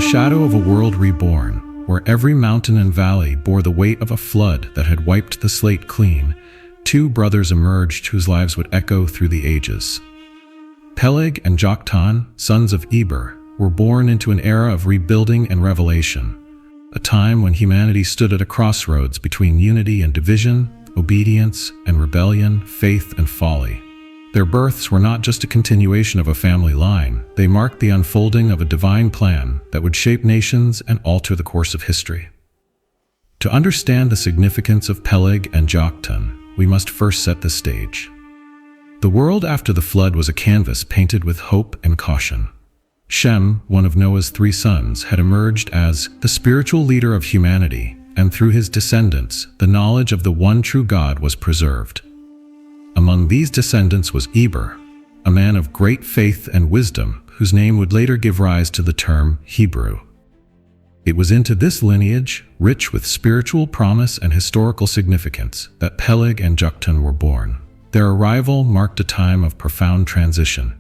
shadow of a world reborn, where every mountain and valley bore the weight of a flood that had wiped the slate clean, two brothers emerged whose lives would echo through the ages. Peleg and Joktan, sons of Eber, were born into an era of rebuilding and revelation, a time when humanity stood at a crossroads between unity and division, obedience and rebellion, faith and folly. Their births were not just a continuation of a family line, they marked the unfolding of a divine plan that would shape nations and alter the course of history. To understand the significance of Peleg and Joktan, we must first set the stage. The world after the flood was a canvas painted with hope and caution. Shem, one of Noah's 3 sons, had emerged as the spiritual leader of humanity, and through his descendants, the knowledge of the one true God was preserved. Among these descendants was Eber, a man of great faith and wisdom, whose name would later give rise to the term Hebrew. It was into this lineage, rich with spiritual promise and historical significance, that Peleg and Joktan were born. Their arrival marked a time of profound transition.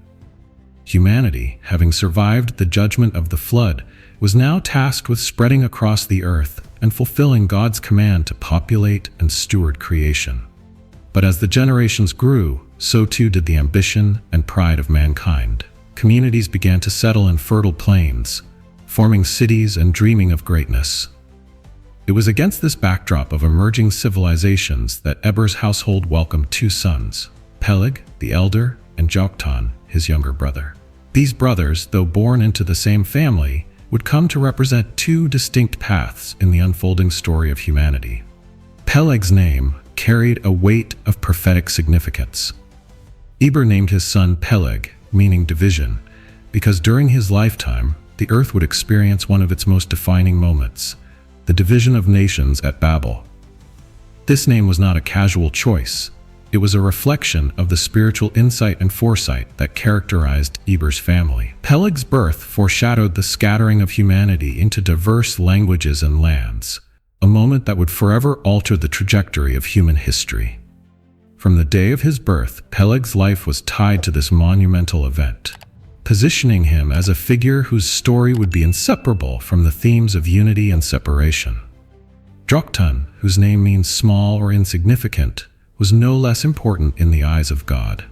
Humanity, having survived the judgment of the flood, was now tasked with spreading across the earth and fulfilling God's command to populate and steward creation. But as the generations grew, so too did the ambition and pride of mankind. Communities began to settle in fertile plains, forming cities and dreaming of greatness. It was against this backdrop of emerging civilizations that Eber's household welcomed 2 sons, Peleg, the elder, and Joktan, his younger brother. These brothers, though born into the same family, would come to represent 2 distinct paths in the unfolding story of humanity. Peleg's name carried a weight of prophetic significance. Eber named his son Peleg, meaning division, because during his lifetime, the earth would experience one of its most defining moments, the division of nations at Babel. This name was not a casual choice. It was a reflection of the spiritual insight and foresight that characterized Eber's family. Peleg's birth foreshadowed the scattering of humanity into diverse languages and lands, a moment that would forever alter the trajectory of human history. From the day of his birth, Peleg's life was tied to this monumental event, positioning him as a figure whose story would be inseparable from the themes of unity and separation. Joktan, whose name means small or insignificant, was no less important in the eyes of God.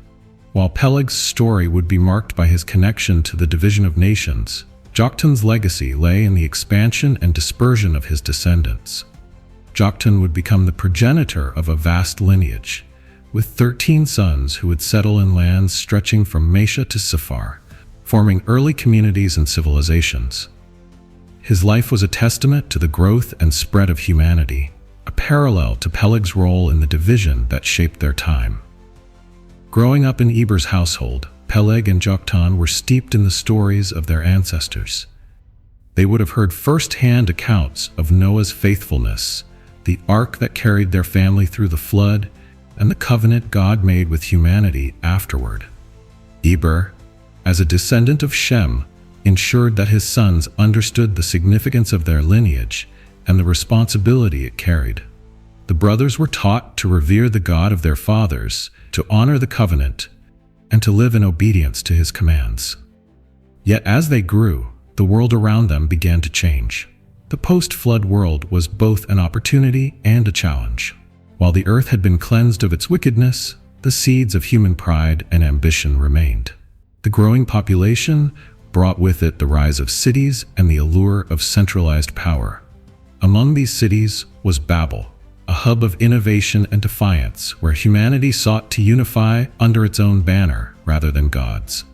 While Peleg's story would be marked by his connection to the division of nations, Joktan's legacy lay in the expansion and dispersion of his descendants. Joktan would become the progenitor of a vast lineage, with 13 sons who would settle in lands stretching from Mesha to Sephar, forming early communities and civilizations. His life was a testament to the growth and spread of humanity, a parallel to Peleg's role in the division that shaped their time. Growing up in Eber's household, Peleg and Joktan were steeped in the stories of their ancestors. They would have heard first-hand accounts of Noah's faithfulness, the ark that carried their family through the flood, and the covenant God made with humanity afterward. Eber, as a descendant of Shem, ensured that his sons understood the significance of their lineage and the responsibility it carried. The brothers were taught to revere the God of their fathers, to honor the covenant, and to live in obedience to his commands. Yet as they grew, the world around them began to change. The post-flood world was both an opportunity and a challenge. While the earth had been cleansed of its wickedness, the seeds of human pride and ambition remained. The growing population brought with it the rise of cities and the allure of centralized power. Among these cities was Babel, a hub of innovation and defiance where humanity sought to unify under its own banner rather than God's.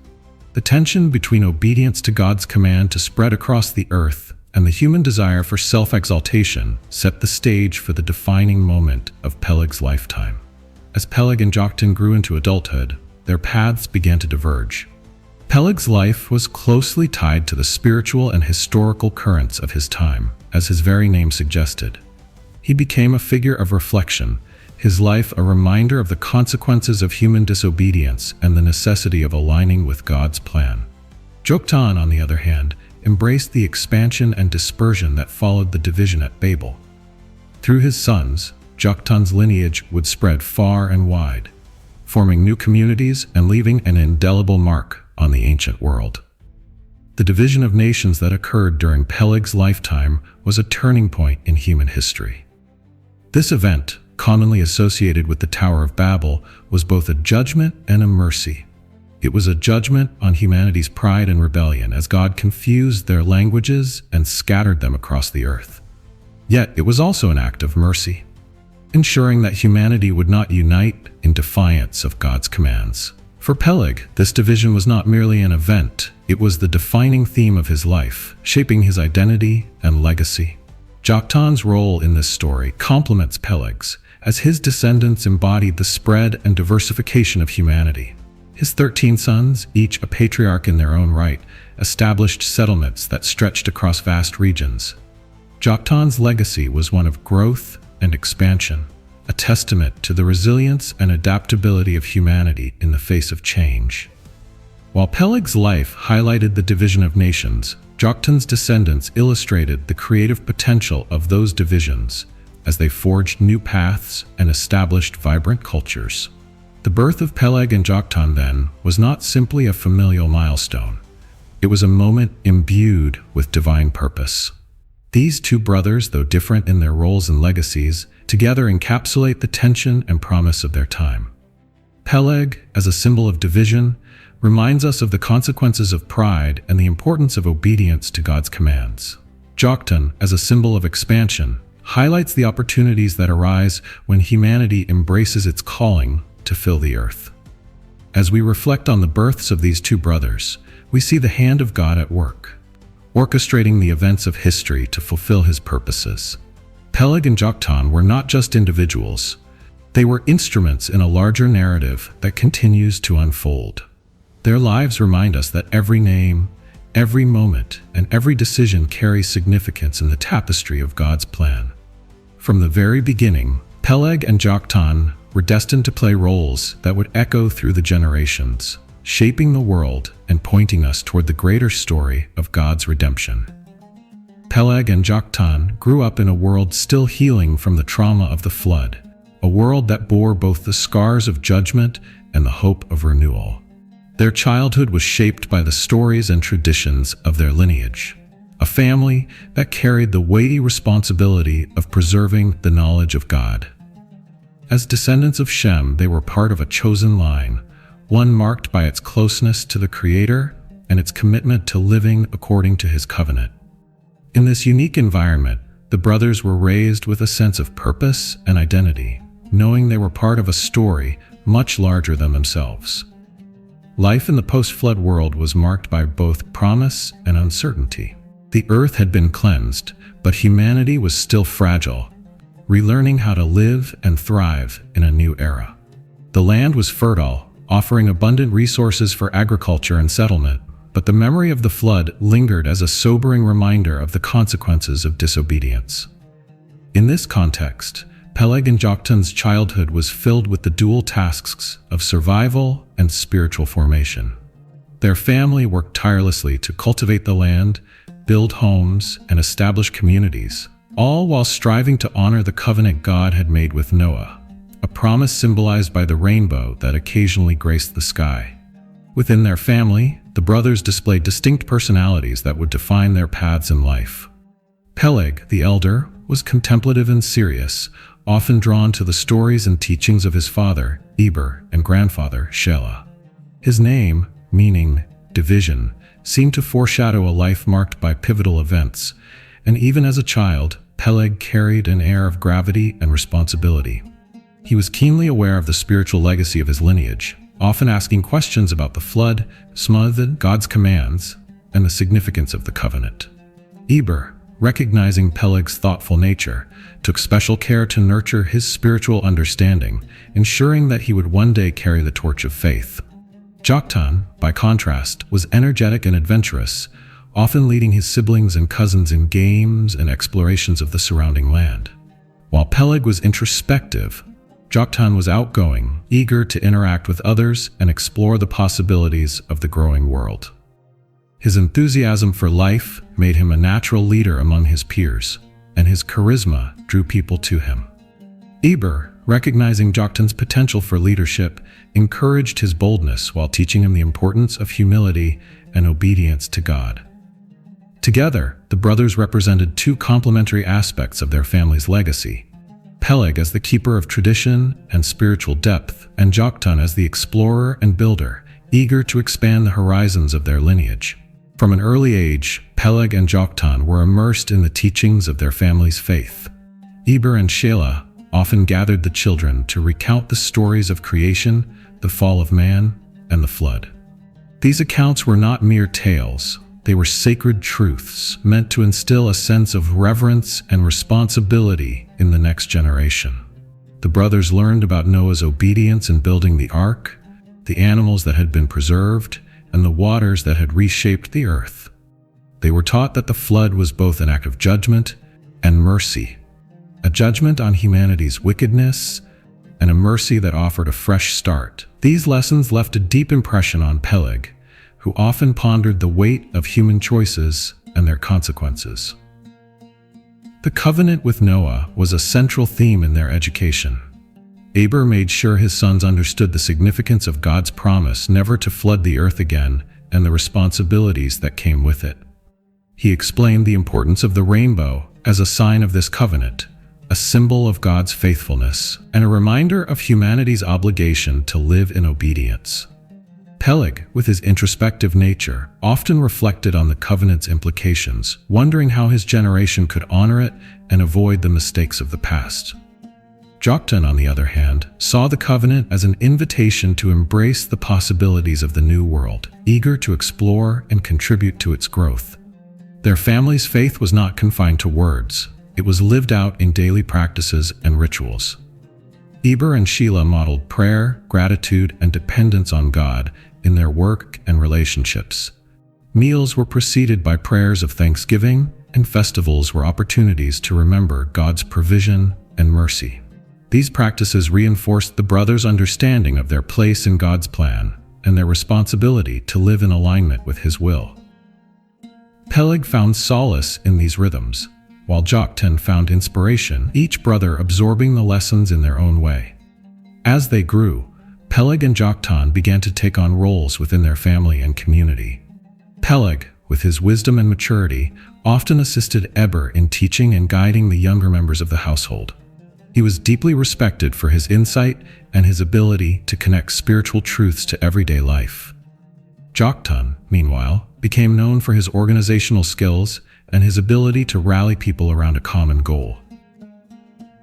The tension between obedience to God's command to spread across the earth and the human desire for self-exaltation set the stage for the defining moment of Peleg's lifetime. As Peleg and Joktan grew into adulthood, their paths began to diverge. Peleg's life was closely tied to the spiritual and historical currents of his time, as his very name suggested. He became a figure of reflection, his life a reminder of the consequences of human disobedience and the necessity of aligning with God's plan. Joktan, on the other hand, embraced the expansion and dispersion that followed the division at Babel. Through his sons, Joktan's lineage would spread far and wide, forming new communities and leaving an indelible mark on the ancient world. The division of nations that occurred during Peleg's lifetime was a turning point in human history. This event, commonly associated with the Tower of Babel, was both a judgment and a mercy. It was a judgment on humanity's pride and rebellion as God confused their languages and scattered them across the earth. Yet it was also an act of mercy, ensuring that humanity would not unite in defiance of God's commands. For Peleg, this division was not merely an event, it was the defining theme of his life, shaping his identity and legacy. Joktan's role in this story complements Peleg's, as his descendants embodied the spread and diversification of humanity. His 13 sons, each a patriarch in their own right, established settlements that stretched across vast regions. Joktan's legacy was one of growth and expansion, a testament to the resilience and adaptability of humanity in the face of change. While Peleg's life highlighted the division of nations, Joktan's descendants illustrated the creative potential of those divisions as they forged new paths and established vibrant cultures. The birth of Peleg and Joktan, then, was not simply a familial milestone. It was a moment imbued with divine purpose. These two brothers, though different in their roles and legacies, together encapsulate the tension and promise of their time. Peleg, as a symbol of division, reminds us of the consequences of pride and the importance of obedience to God's commands. Joktan, as a symbol of expansion, highlights the opportunities that arise when humanity embraces its calling to fill the earth. As we reflect on the births of these two brothers, we see the hand of God at work, orchestrating the events of history to fulfill his purposes. Peleg and Joktan were not just individuals, they were instruments in a larger narrative that continues to unfold. Their lives remind us that every name, every moment, and every decision carries significance in the tapestry of God's plan. From the very beginning, Peleg and Joktan were destined to play roles that would echo through the generations, shaping the world and pointing us toward the greater story of God's redemption. Peleg and Joktan grew up in a world still healing from the trauma of the flood, a world that bore both the scars of judgment and the hope of renewal. Their childhood was shaped by the stories and traditions of their lineage, a family that carried the weighty responsibility of preserving the knowledge of God. As descendants of Shem, they were part of a chosen line, one marked by its closeness to the Creator and its commitment to living according to His covenant. In this unique environment, the brothers were raised with a sense of purpose and identity, knowing they were part of a story much larger than themselves. Life in the post-flood world was marked by both promise and uncertainty. The earth had been cleansed, but humanity was still fragile, relearning how to live and thrive in a new era. The land was fertile, offering abundant resources for agriculture and settlement, but the memory of the flood lingered as a sobering reminder of the consequences of disobedience. In this context, Peleg and Joktan's childhood was filled with the dual tasks of survival and spiritual formation. Their family worked tirelessly to cultivate the land, build homes, and establish communities, all while striving to honor the covenant God had made with Noah, a promise symbolized by the rainbow that occasionally graced the sky. Within their family, the brothers displayed distinct personalities that would define their paths in life. Peleg, the elder, was contemplative and serious, often drawn to the stories and teachings of his father, Eber, and grandfather, Shelah. His name, meaning division, seemed to foreshadow a life marked by pivotal events, and even as a child, Peleg carried an air of gravity and responsibility. He was keenly aware of the spiritual legacy of his lineage, often asking questions about the flood, God's commands, and the significance of the covenant. Eber, recognizing Peleg's thoughtful nature, took special care to nurture his spiritual understanding, ensuring that he would one day carry the torch of faith. Joktan, by contrast, was energetic and adventurous, often leading his siblings and cousins in games and explorations of the surrounding land. While Peleg was introspective, Joktan was outgoing, eager to interact with others and explore the possibilities of the growing world. His enthusiasm for life made him a natural leader among his peers, and his charisma drew people to him. Eber, recognizing Joktan's potential for leadership, encouraged his boldness while teaching him the importance of humility and obedience to God. Together, the brothers represented two complementary aspects of their family's legacy: Peleg as the keeper of tradition and spiritual depth, and Joktan as the explorer and builder, eager to expand the horizons of their lineage. From an early age, Peleg and Joktan were immersed in the teachings of their family's faith. Eber and Shelah often gathered the children to recount the stories of creation, the fall of man, and the flood. These accounts were not mere tales. They were sacred truths meant to instill a sense of reverence and responsibility in the next generation. The brothers learned about Noah's obedience in building the ark, the animals that had been preserved, and the waters that had reshaped the earth. They were taught that the flood was both an act of judgment and mercy, a judgment on humanity's wickedness and a mercy that offered a fresh start. These lessons left a deep impression on Peleg, who often pondered the weight of human choices and their consequences. The covenant with Noah was a central theme in their education. Eber made sure his sons understood the significance of God's promise never to flood the earth again and the responsibilities that came with it. He explained the importance of the rainbow as a sign of this covenant, a symbol of God's faithfulness, and a reminder of humanity's obligation to live in obedience. Peleg, with his introspective nature, often reflected on the covenant's implications, wondering how his generation could honor it and avoid the mistakes of the past. Joktan, on the other hand, saw the covenant as an invitation to embrace the possibilities of the new world, eager to explore and contribute to its growth. Their family's faith was not confined to words. It was lived out in daily practices and rituals. Eber and Shelah modeled prayer, gratitude, and dependence on God in their work and relationships. Meals were preceded by prayers of thanksgiving, and festivals were opportunities to remember God's provision and mercy. These practices reinforced the brothers' understanding of their place in God's plan and their responsibility to live in alignment with His will. Peleg found solace in these rhythms, while Joktan found inspiration, each brother absorbing the lessons in their own way. As they grew, Peleg and Joktan began to take on roles within their family and community. Peleg, with his wisdom and maturity, often assisted Eber in teaching and guiding the younger members of the household. He was deeply respected for his insight and his ability to connect spiritual truths to everyday life. Joktan, meanwhile, became known for his organizational skills and his ability to rally people around a common goal.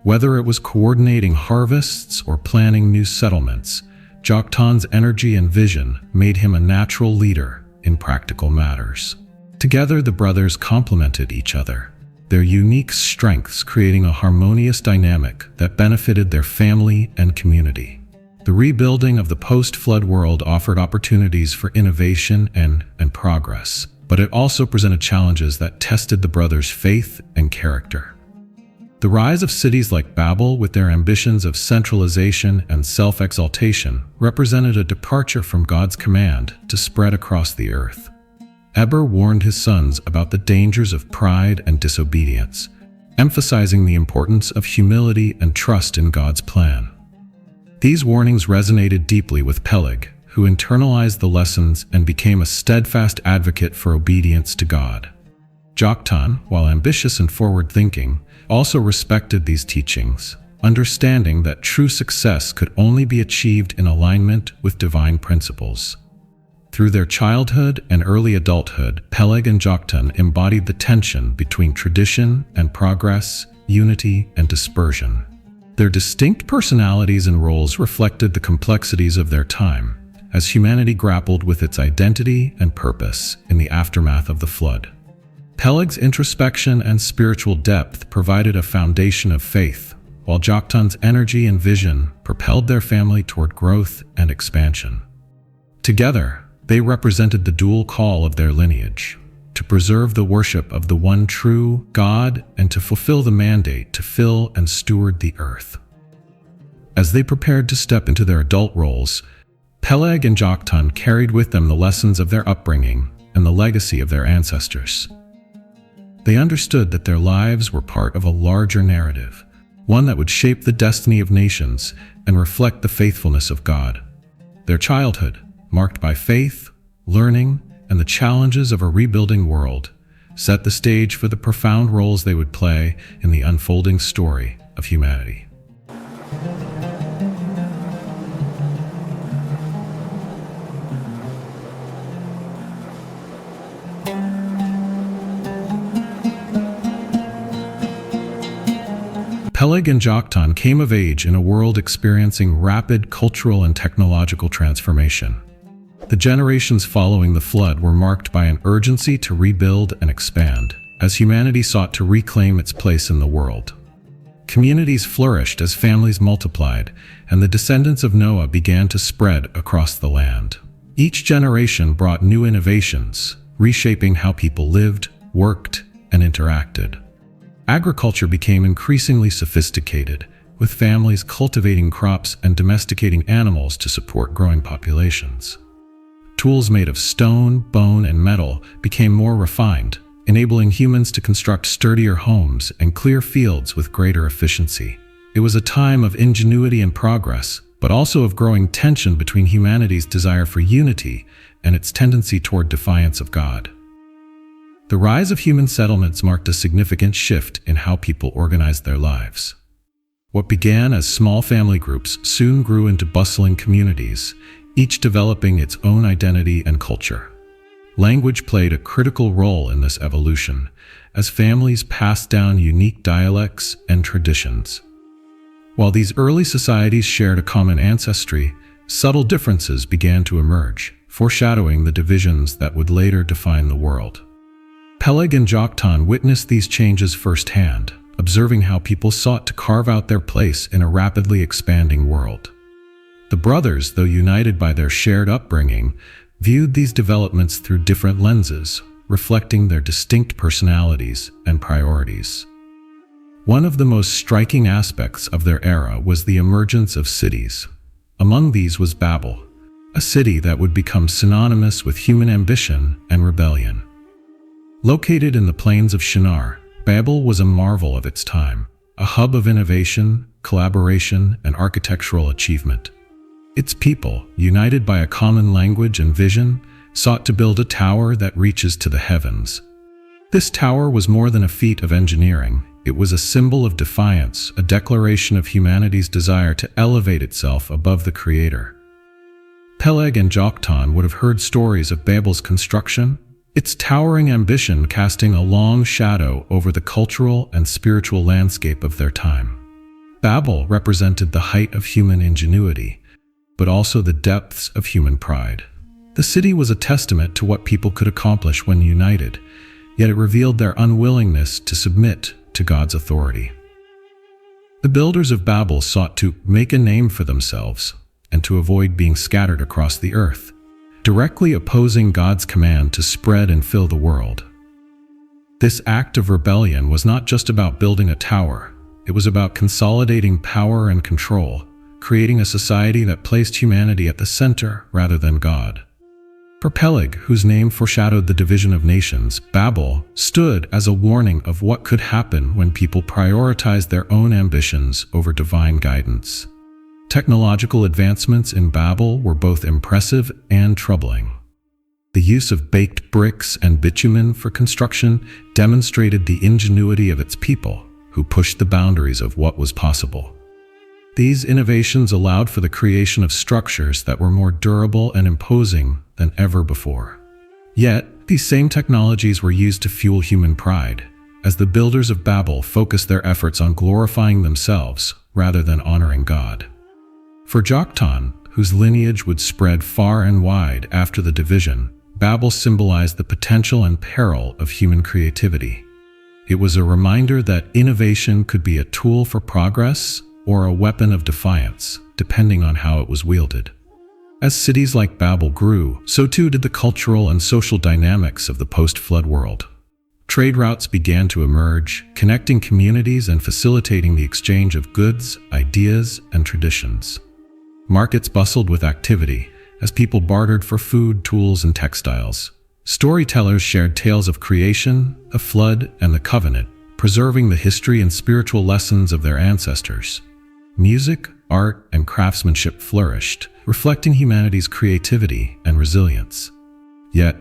Whether it was coordinating harvests or planning new settlements, Joktan's energy and vision made him a natural leader in practical matters. Together, the brothers complemented each other, their unique strengths creating a harmonious dynamic that benefited their family and community. The rebuilding of the post-flood world offered opportunities for innovation and progress, but it also presented challenges that tested the brothers' faith and character. The rise of cities like Babel, with their ambitions of centralization and self-exaltation, represented a departure from God's command to spread across the earth. Eber warned his sons about the dangers of pride and disobedience, emphasizing the importance of humility and trust in God's plan. These warnings resonated deeply with Peleg, who internalized the lessons and became a steadfast advocate for obedience to God. Joktan, while ambitious and forward-thinking, also respected these teachings, understanding that true success could only be achieved in alignment with divine principles. Through their childhood and early adulthood, Peleg and Joktan embodied the tension between tradition and progress, unity and dispersion. Their distinct personalities and roles reflected the complexities of their time, as humanity grappled with its identity and purpose in the aftermath of the flood. Peleg's introspection and spiritual depth provided a foundation of faith, while Joktan's energy and vision propelled their family toward growth and expansion. Together, they represented the dual call of their lineage: to preserve the worship of the one true God and to fulfill the mandate to fill and steward the earth. As they prepared to step into their adult roles, Peleg and Joktan carried with them the lessons of their upbringing and the legacy of their ancestors. They understood that their lives were part of a larger narrative, one that would shape the destiny of nations and reflect the faithfulness of God. Their childhood, marked by faith, learning, and the challenges of a rebuilding world set the stage for the profound roles they would play in the unfolding story of humanity. Peleg and Joktan came of age in a world experiencing rapid cultural and technological transformation. The generations following the flood were marked by an urgency to rebuild and expand, as humanity sought to reclaim its place in the world. Communities flourished as families multiplied, and the descendants of Noah began to spread across the land. Each generation brought new innovations, reshaping how people lived, worked, and interacted. Agriculture became increasingly sophisticated, with families cultivating crops and domesticating animals to support growing populations. Tools made of stone, bone, and metal became more refined, enabling humans to construct sturdier homes and clear fields with greater efficiency. It was a time of ingenuity and progress, but also of growing tension between humanity's desire for unity and its tendency toward defiance of God. The rise of human settlements marked a significant shift in how people organized their lives. What began as small family groups soon grew into bustling communities, each developing its own identity and culture. Language played a critical role in this evolution, as families passed down unique dialects and traditions. While these early societies shared a common ancestry, subtle differences began to emerge, foreshadowing the divisions that would later define the world. Peleg and Joktan witnessed these changes firsthand, observing how people sought to carve out their place in a rapidly expanding world. The brothers, though united by their shared upbringing, viewed these developments through different lenses, reflecting their distinct personalities and priorities. One of the most striking aspects of their era was the emergence of cities. Among these was Babel, a city that would become synonymous with human ambition and rebellion. Located in the plains of Shinar, Babel was a marvel of its time, a hub of innovation, collaboration, and architectural achievement. Its people, united by a common language and vision, sought to build a tower that reaches to the heavens. This tower was more than a feat of engineering. It was a symbol of defiance, a declaration of humanity's desire to elevate itself above the Creator. Peleg and Joktan would have heard stories of Babel's construction, its towering ambition casting a long shadow over the cultural and spiritual landscape of their time. Babel represented the height of human ingenuity, but also the depths of human pride. The city was a testament to what people could accomplish when united, yet it revealed their unwillingness to submit to God's authority. The builders of Babel sought to make a name for themselves and to avoid being scattered across the earth, directly opposing God's command to spread and fill the world. This act of rebellion was not just about building a tower, it was about consolidating power and control, creating a society that placed humanity at the center rather than God. For Peleg, whose name foreshadowed the division of nations, Babel stood as a warning of what could happen when people prioritized their own ambitions over divine guidance. Technological advancements in Babel were both impressive and troubling. The use of baked bricks and bitumen for construction demonstrated the ingenuity of its people, who pushed the boundaries of what was possible. These innovations allowed for the creation of structures that were more durable and imposing than ever before. Yet, these same technologies were used to fuel human pride, as the builders of Babel focused their efforts on glorifying themselves rather than honoring God. For Joktan, whose lineage would spread far and wide after the division, Babel symbolized the potential and peril of human creativity. It was a reminder that innovation could be a tool for progress or a weapon of defiance, depending on how it was wielded. As cities like Babel grew, so too did the cultural and social dynamics of the post-flood world. Trade routes began to emerge, connecting communities and facilitating the exchange of goods, ideas, and traditions. Markets bustled with activity, as people bartered for food, tools, and textiles. Storytellers shared tales of creation, the flood, and the covenant, preserving the history and spiritual lessons of their ancestors. Music, art, and craftsmanship flourished, reflecting humanity's creativity and resilience. Yet,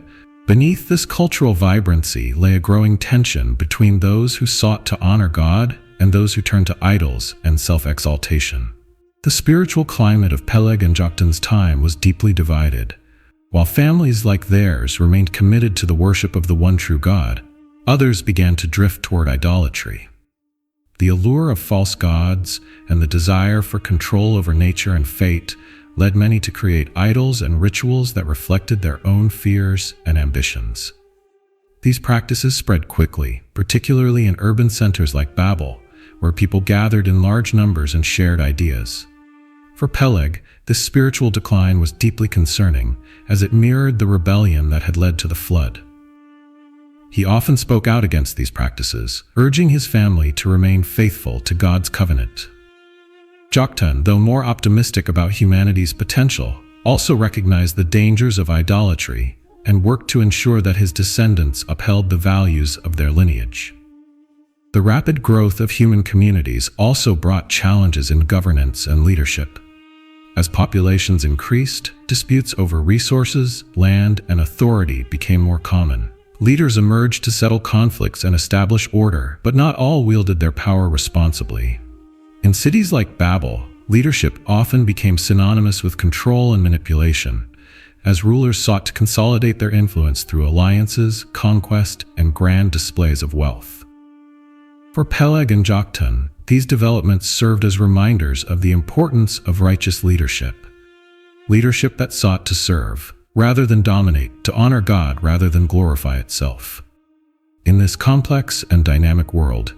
Beneath this cultural vibrancy lay a growing tension between those who sought to honor God and those who turned to idols and self-exaltation. The spiritual climate of Peleg and Joktan's time was deeply divided. While families like theirs remained committed to the worship of the one true God, others began to drift toward idolatry. The allure of false gods and the desire for control over nature and fate led many to create idols and rituals that reflected their own fears and ambitions. These practices spread quickly, particularly in urban centers like Babel, where people gathered in large numbers and shared ideas. For Peleg, this spiritual decline was deeply concerning, as it mirrored the rebellion that had led to the flood. He often spoke out against these practices, urging his family to remain faithful to God's covenant. Joktan, though more optimistic about humanity's potential, also recognized the dangers of idolatry and worked to ensure that his descendants upheld the values of their lineage. The rapid growth of human communities also brought challenges in governance and leadership. As populations increased, disputes over resources, land, and authority became more common. Leaders emerged to settle conflicts and establish order, but not all wielded their power responsibly. In cities like Babel, leadership often became synonymous with control and manipulation, as rulers sought to consolidate their influence through alliances, conquest, and grand displays of wealth. For Peleg and Joktan, these developments served as reminders of the importance of righteous leadership. Leadership that sought to serve, rather than dominate, to honor God rather than glorify itself. In this complex and dynamic world,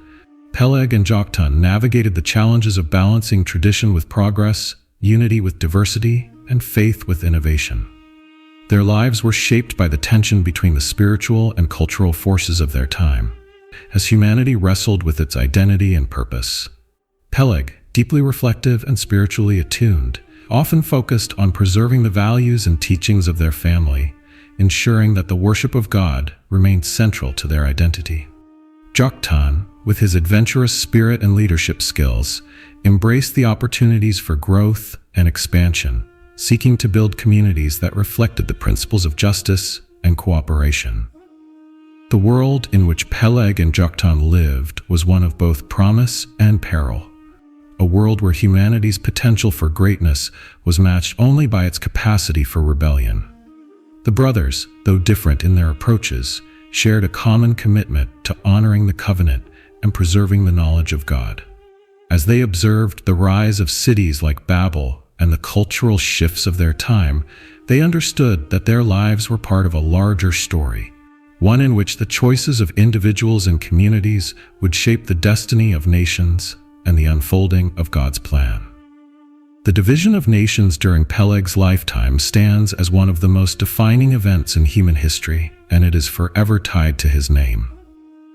Peleg and Joktan navigated the challenges of balancing tradition with progress, unity with diversity, and faith with innovation. Their lives were shaped by the tension between the spiritual and cultural forces of their time, as humanity wrestled with its identity and purpose. Peleg, deeply reflective and spiritually attuned, often focused on preserving the values and teachings of their family, ensuring that the worship of God remained central to their identity. Joktan, with his adventurous spirit and leadership skills, embraced the opportunities for growth and expansion, seeking to build communities that reflected the principles of justice and cooperation. The world in which Peleg and Joktan lived was one of both promise and peril, a world where humanity's potential for greatness was matched only by its capacity for rebellion. The brothers, though different in their approaches, shared a common commitment to honoring the covenant and preserving the knowledge of God. As they observed the rise of cities like Babel and the cultural shifts of their time, they understood that their lives were part of a larger story, one in which the choices of individuals and communities would shape the destiny of nations and the unfolding of God's plan. The division of nations during Peleg's lifetime stands as one of the most defining events in human history, and it is forever tied to his name.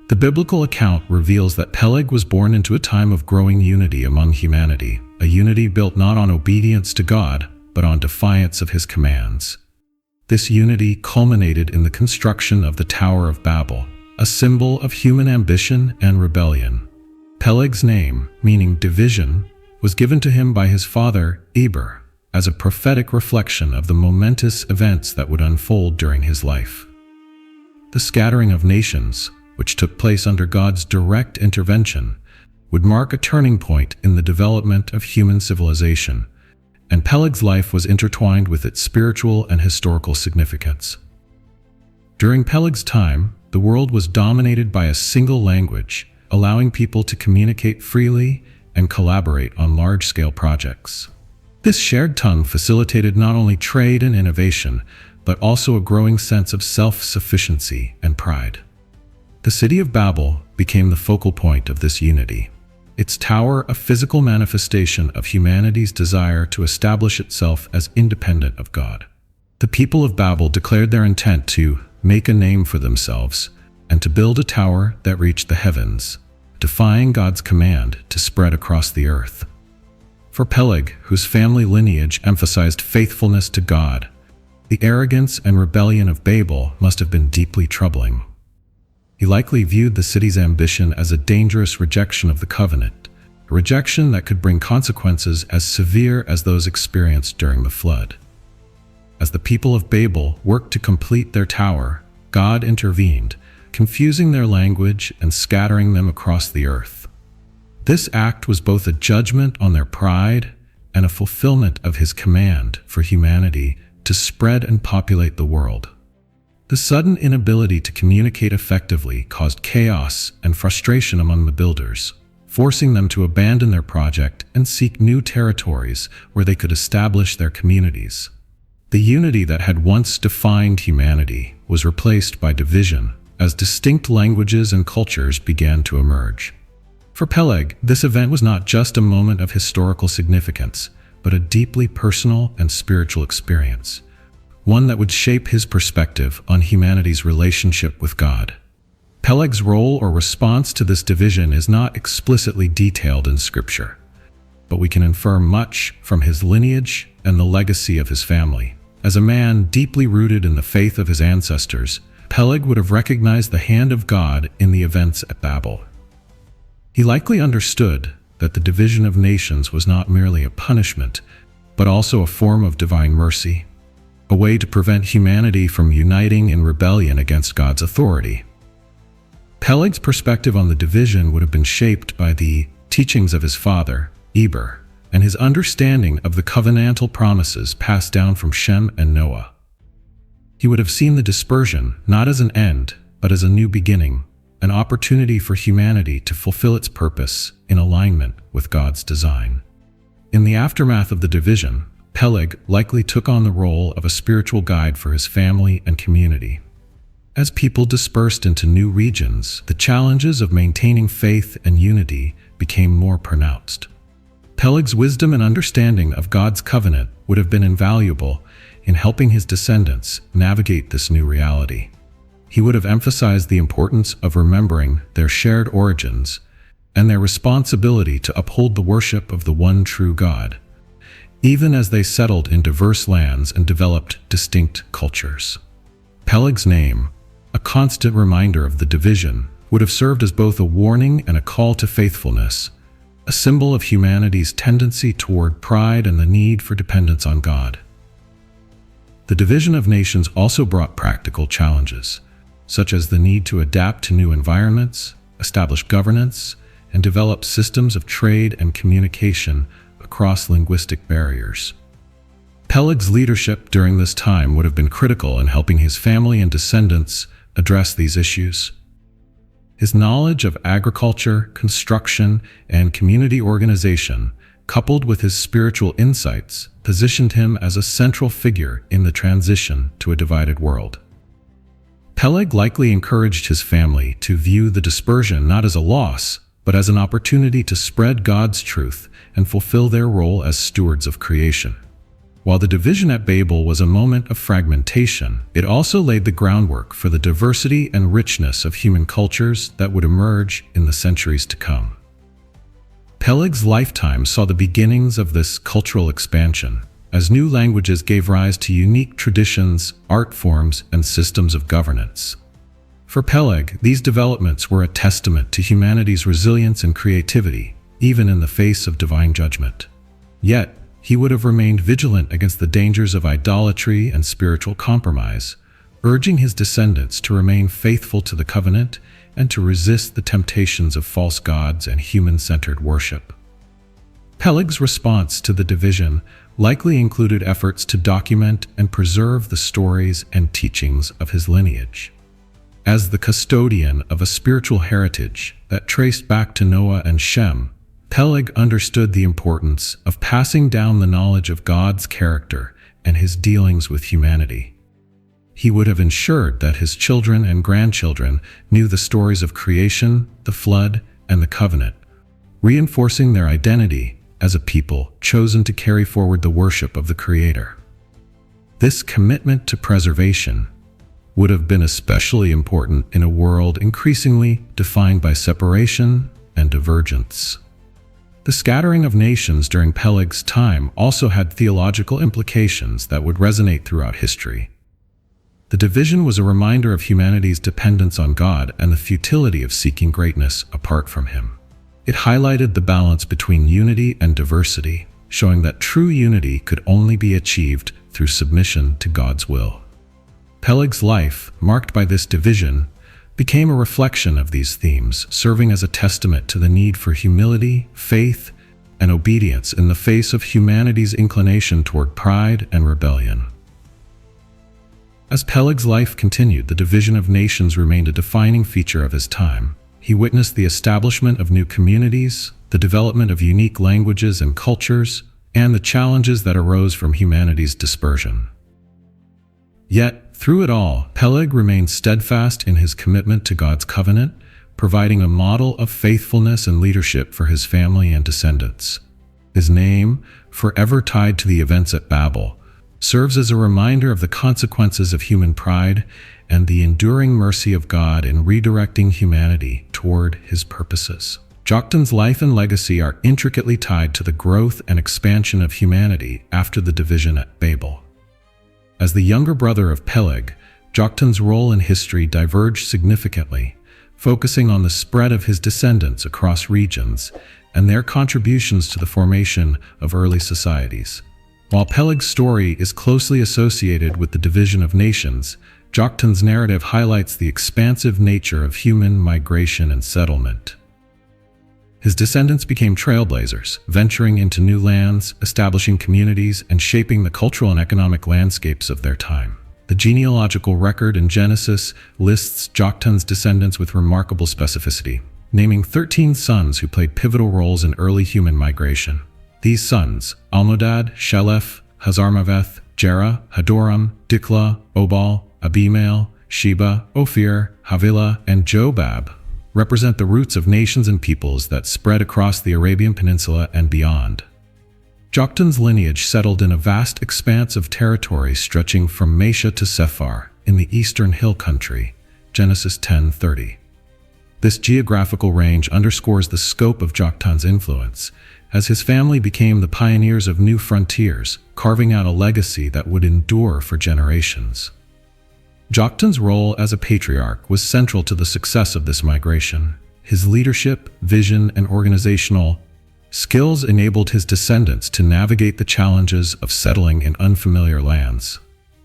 The biblical account reveals that Peleg was born into a time of growing unity among humanity, a unity built not on obedience to God, but on defiance of his commands. This unity culminated in the construction of the Tower of Babel, a symbol of human ambition and rebellion. Peleg's name, meaning division, was given to him by his father, Eber, as a prophetic reflection of the momentous events that would unfold during his life. The scattering of nations, which took place under God's direct intervention, would mark a turning point in the development of human civilization, and Peleg's life was intertwined with its spiritual and historical significance. During Peleg's time, the world was dominated by a single language, allowing people to communicate freely and collaborate on large-scale projects. This shared tongue facilitated not only trade and innovation, but also a growing sense of self-sufficiency and pride. The city of Babel became the focal point of this unity, its tower a physical manifestation of humanity's desire to establish itself as independent of God. The people of Babel declared their intent to make a name for themselves and to build a tower that reached the heavens, defying God's command to spread across the earth. For Peleg, whose family lineage emphasized faithfulness to God, the arrogance and rebellion of Babel must have been deeply troubling. He likely viewed the city's ambition as a dangerous rejection of the covenant, a rejection that could bring consequences as severe as those experienced during the flood. As the people of Babel worked to complete their tower, God intervened, confusing their language and scattering them across the earth. This act was both a judgment on their pride and a fulfillment of his command for humanity to spread and populate the world. The sudden inability to communicate effectively caused chaos and frustration among the builders, forcing them to abandon their project and seek new territories where they could establish their communities. The unity that had once defined humanity was replaced by division as distinct languages and cultures began to emerge. For Peleg, this event was not just a moment of historical significance, but a deeply personal and spiritual experience, one that would shape his perspective on humanity's relationship with God. Peleg's role or response to this division is not explicitly detailed in Scripture, but we can infer much from his lineage and the legacy of his family. As a man deeply rooted in the faith of his ancestors, Peleg would have recognized the hand of God in the events at Babel. He likely understood that the division of nations was not merely a punishment, but also a form of divine mercy, a way to prevent humanity from uniting in rebellion against God's authority. Peleg's perspective on the division would have been shaped by the teachings of his father, Eber, and his understanding of the covenantal promises passed down from Shem and Noah. He would have seen the dispersion not as an end, but as a new beginning, an opportunity for humanity to fulfill its purpose in alignment with God's design. In the aftermath of the division, Peleg likely took on the role of a spiritual guide for his family and community. As people dispersed into new regions, the challenges of maintaining faith and unity became more pronounced. Peleg's wisdom and understanding of God's covenant would have been invaluable in helping his descendants navigate this new reality. He would have emphasized the importance of remembering their shared origins and their responsibility to uphold the worship of the one true God, even as they settled in diverse lands and developed distinct cultures. Peleg's name, a constant reminder of the division, would have served as both a warning and a call to faithfulness, a symbol of humanity's tendency toward pride and the need for dependence on God. The division of nations also brought practical challenges, such as the need to adapt to new environments, establish governance, and develop systems of trade and communication across linguistic barriers. Peleg's leadership during this time would have been critical in helping his family and descendants address these issues. His knowledge of agriculture, construction, and community organization, coupled with his spiritual insights, positioned him as a central figure in the transition to a divided world. Peleg likely encouraged his family to view the dispersion not as a loss, but as an opportunity to spread God's truth and fulfill their role as stewards of creation. While the division at Babel was a moment of fragmentation, it also laid the groundwork for the diversity and richness of human cultures that would emerge in the centuries to come. Peleg's lifetime saw the beginnings of this cultural expansion, as new languages gave rise to unique traditions, art forms, and systems of governance. For Peleg, these developments were a testament to humanity's resilience and creativity, even in the face of divine judgment. Yet, he would have remained vigilant against the dangers of idolatry and spiritual compromise, urging his descendants to remain faithful to the covenant and to resist the temptations of false gods and human-centered worship. Peleg's response to the division likely included efforts to document and preserve the stories and teachings of his lineage. As the custodian of a spiritual heritage that traced back to Noah and Shem, Peleg understood the importance of passing down the knowledge of God's character and his dealings with humanity. He would have ensured that his children and grandchildren knew the stories of creation, the flood, and the covenant, reinforcing their identity as a people chosen to carry forward the worship of the Creator. This commitment to preservation would have been especially important in a world increasingly defined by separation and divergence. The scattering of nations during Peleg's time also had theological implications that would resonate throughout history. The division was a reminder of humanity's dependence on God and the futility of seeking greatness apart from Him. It highlighted the balance between unity and diversity, showing that true unity could only be achieved through submission to God's will. Peleg's life, marked by this division, became a reflection of these themes, serving as a testament to the need for humility, faith, and obedience in the face of humanity's inclination toward pride and rebellion. As Peleg's life continued, the division of nations remained a defining feature of his time. He witnessed the establishment of new communities, the development of unique languages and cultures, and the challenges that arose from humanity's dispersion. Yet, through it all, Peleg remained steadfast in his commitment to God's covenant, providing a model of faithfulness and leadership for his family and descendants. His name, forever tied to the events at Babel, serves as a reminder of the consequences of human pride and the enduring mercy of God in redirecting humanity toward his purposes. Joktan's life and legacy are intricately tied to the growth and expansion of humanity after the division at Babel. As the younger brother of Peleg, Joktan's role in history diverged significantly, focusing on the spread of his descendants across regions and their contributions to the formation of early societies. While Peleg's story is closely associated with the division of nations, Joktan's narrative highlights the expansive nature of human migration and settlement. His descendants became trailblazers, venturing into new lands, establishing communities, and shaping the cultural and economic landscapes of their time. The genealogical record in Genesis lists Joktan's descendants with remarkable specificity, naming 13 sons who played pivotal roles in early human migration. These sons, Almodad, Sheleph, Hazarmaveth, Jerah, Hadoram, Dikla, Obal, Abimael, Sheba, Ophir, Havilah, and Jobab, represent the roots of nations and peoples that spread across the Arabian Peninsula and beyond. Joktan's lineage settled in a vast expanse of territory stretching from Mesha to Sephar in the eastern hill country, Genesis 10:30. This geographical range underscores the scope of Joktan's influence, as his family became the pioneers of new frontiers, carving out a legacy that would endure for generations. Joktan's role as a patriarch was central to the success of this migration. His leadership, vision, and organizational skills enabled his descendants to navigate the challenges of settling in unfamiliar lands.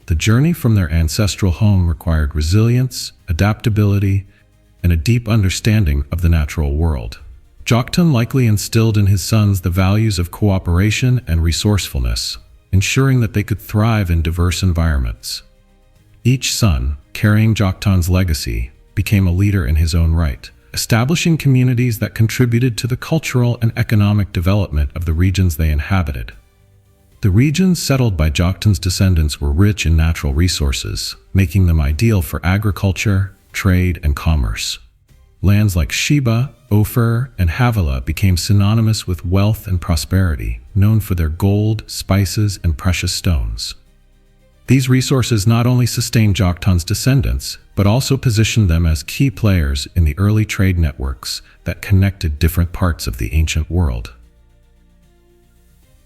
The journey from their ancestral home required resilience, adaptability, and a deep understanding of the natural world. Joktan likely instilled in his sons the values of cooperation and resourcefulness, ensuring that they could thrive in diverse environments. Each son, carrying Joktan's legacy, became a leader in his own right, establishing communities that contributed to the cultural and economic development of the regions they inhabited. The regions settled by Joktan's descendants were rich in natural resources, making them ideal for agriculture, trade, and commerce. Lands like Sheba, Ophir, and Havilah became synonymous with wealth and prosperity, known for their gold, spices, and precious stones. These resources not only sustained Joktan's descendants, but also positioned them as key players in the early trade networks that connected different parts of the ancient world.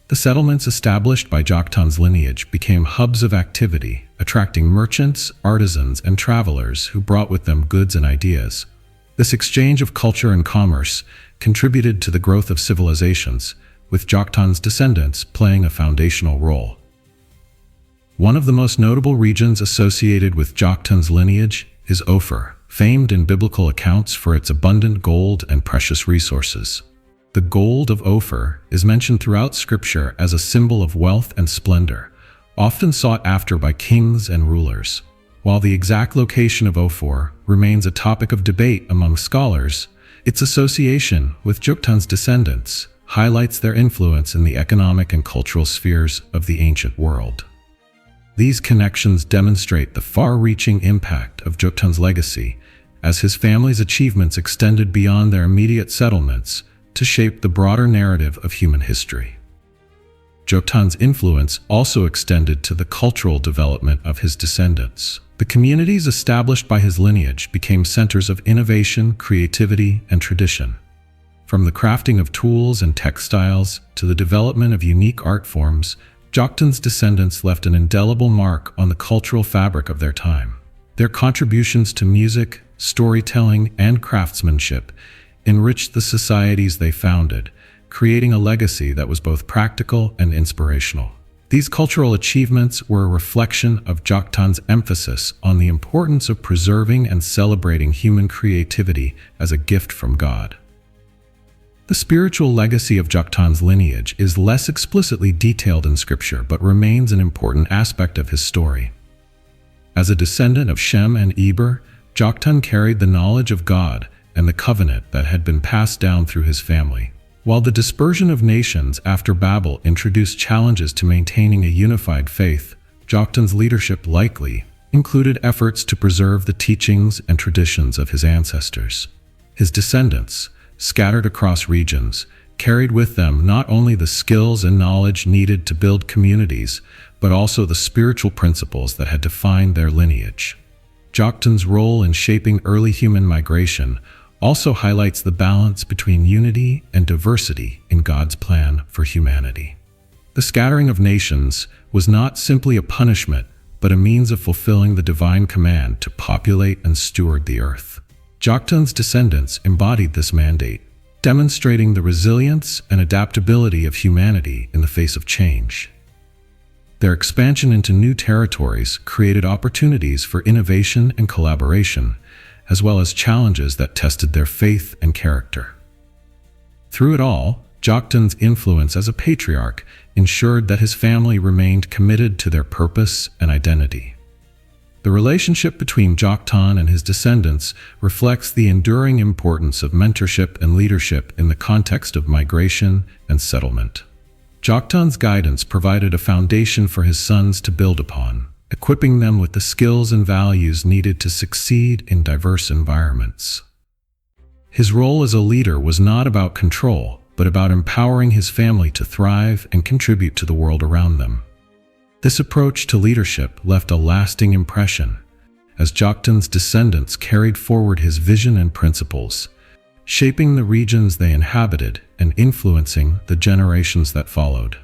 The settlements established by Joktan's lineage became hubs of activity, attracting merchants, artisans, and travelers who brought with them goods and ideas. This exchange of culture and commerce contributed to the growth of civilizations, with Joktan's descendants playing a foundational role. One of the most notable regions associated with Joktan's lineage is Ophir, famed in biblical accounts for its abundant gold and precious resources. The gold of Ophir is mentioned throughout Scripture as a symbol of wealth and splendor, often sought after by kings and rulers. While the exact location of Ophir remains a topic of debate among scholars, its association with Joktan's descendants highlights their influence in the economic and cultural spheres of the ancient world. These connections demonstrate the far-reaching impact of Joktan's legacy, as his family's achievements extended beyond their immediate settlements to shape the broader narrative of human history. Joktan's influence also extended to the cultural development of his descendants. The communities established by his lineage became centers of innovation, creativity, and tradition. From the crafting of tools and textiles to the development of unique art forms, Joktan's descendants left an indelible mark on the cultural fabric of their time. Their contributions to music, storytelling, and craftsmanship enriched the societies they founded, creating a legacy that was both practical and inspirational. These cultural achievements were a reflection of Joktan's emphasis on the importance of preserving and celebrating human creativity as a gift from God. The spiritual legacy of Joktan's lineage is less explicitly detailed in Scripture but remains an important aspect of his story. As a descendant of Shem and Eber, Joktan carried the knowledge of God and the covenant that had been passed down through his family. While the dispersion of nations after Babel introduced challenges to maintaining a unified faith, Joktan's leadership likely included efforts to preserve the teachings and traditions of his ancestors. His descendants, scattered across regions, carried with them not only the skills and knowledge needed to build communities, but also the spiritual principles that had defined their lineage. Joktan's role in shaping early human migration also highlights the balance between unity and diversity in God's plan for humanity. The scattering of nations was not simply a punishment, but a means of fulfilling the divine command to populate and steward the earth. Joktan's descendants embodied this mandate, demonstrating the resilience and adaptability of humanity in the face of change. Their expansion into new territories created opportunities for innovation and collaboration, as well as challenges that tested their faith and character. Through it all, Joktan's influence as a patriarch ensured that his family remained committed to their purpose and identity. The relationship between Joktan and his descendants reflects the enduring importance of mentorship and leadership in the context of migration and settlement. Joktan's guidance provided a foundation for his sons to build upon, equipping them with the skills and values needed to succeed in diverse environments. His role as a leader was not about control, but about empowering his family to thrive and contribute to the world around them. This approach to leadership left a lasting impression, as Joktan's descendants carried forward his vision and principles, shaping the regions they inhabited and influencing the generations that followed.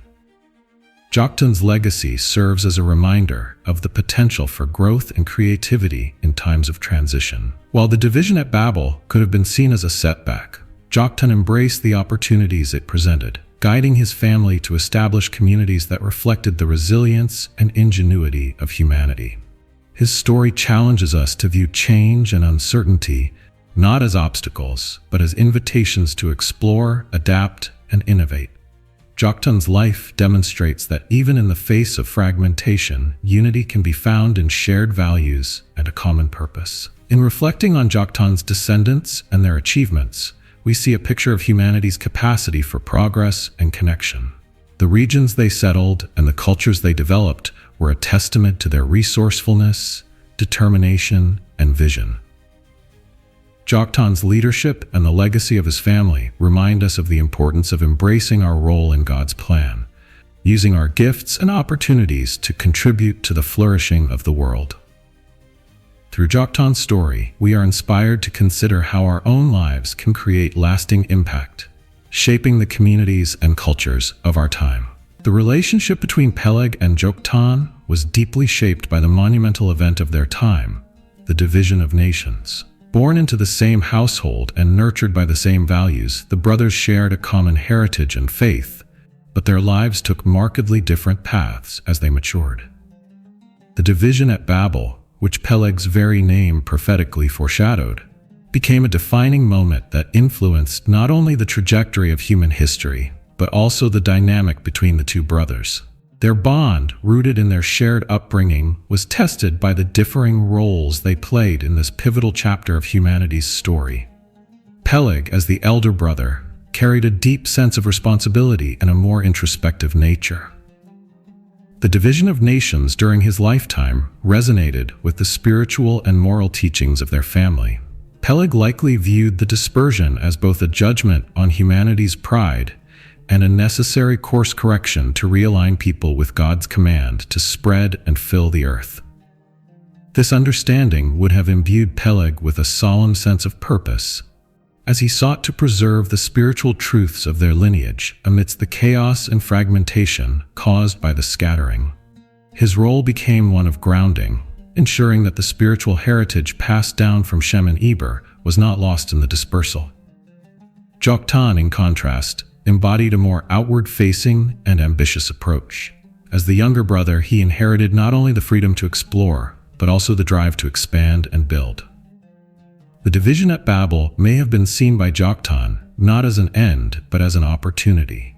Joktan's legacy serves as a reminder of the potential for growth and creativity in times of transition. While the division at Babel could have been seen as a setback, Joktan embraced the opportunities it presented, guiding his family to establish communities that reflected the resilience and ingenuity of humanity. His story challenges us to view change and uncertainty not as obstacles, but as invitations to explore, adapt, and innovate. Joktan's life demonstrates that even in the face of fragmentation, unity can be found in shared values and a common purpose. In reflecting on Joktan's descendants and their achievements, we see a picture of humanity's capacity for progress and connection. The regions they settled and the cultures they developed were a testament to their resourcefulness, determination, and vision. Joktan's leadership and the legacy of his family remind us of the importance of embracing our role in God's plan, using our gifts and opportunities to contribute to the flourishing of the world. Through Joktan's story, we are inspired to consider how our own lives can create lasting impact, shaping the communities and cultures of our time. The relationship between Peleg and Joktan was deeply shaped by the monumental event of their time, the division of nations. Born into the same household and nurtured by the same values, the brothers shared a common heritage and faith, but their lives took markedly different paths as they matured. The division at Babel, which Peleg's very name prophetically foreshadowed, became a defining moment that influenced not only the trajectory of human history, but also the dynamic between the two brothers. Their bond, rooted in their shared upbringing, was tested by the differing roles they played in this pivotal chapter of humanity's story. Peleg, as the elder brother, carried a deep sense of responsibility and a more introspective nature. The division of nations during his lifetime resonated with the spiritual and moral teachings of their family. Peleg likely viewed the dispersion as both a judgment on humanity's pride and a necessary course correction to realign people with God's command to spread and fill the earth. This understanding would have imbued Peleg with a solemn sense of purpose, as he sought to preserve the spiritual truths of their lineage amidst the chaos and fragmentation caused by the scattering. His role became one of grounding, ensuring that the spiritual heritage passed down from Shem and Eber was not lost in the dispersal. Joktan, in contrast, embodied a more outward-facing and ambitious approach. As the younger brother, he inherited not only the freedom to explore, but also the drive to expand and build. The division at Babel may have been seen by Joktan not as an end, but as an opportunity.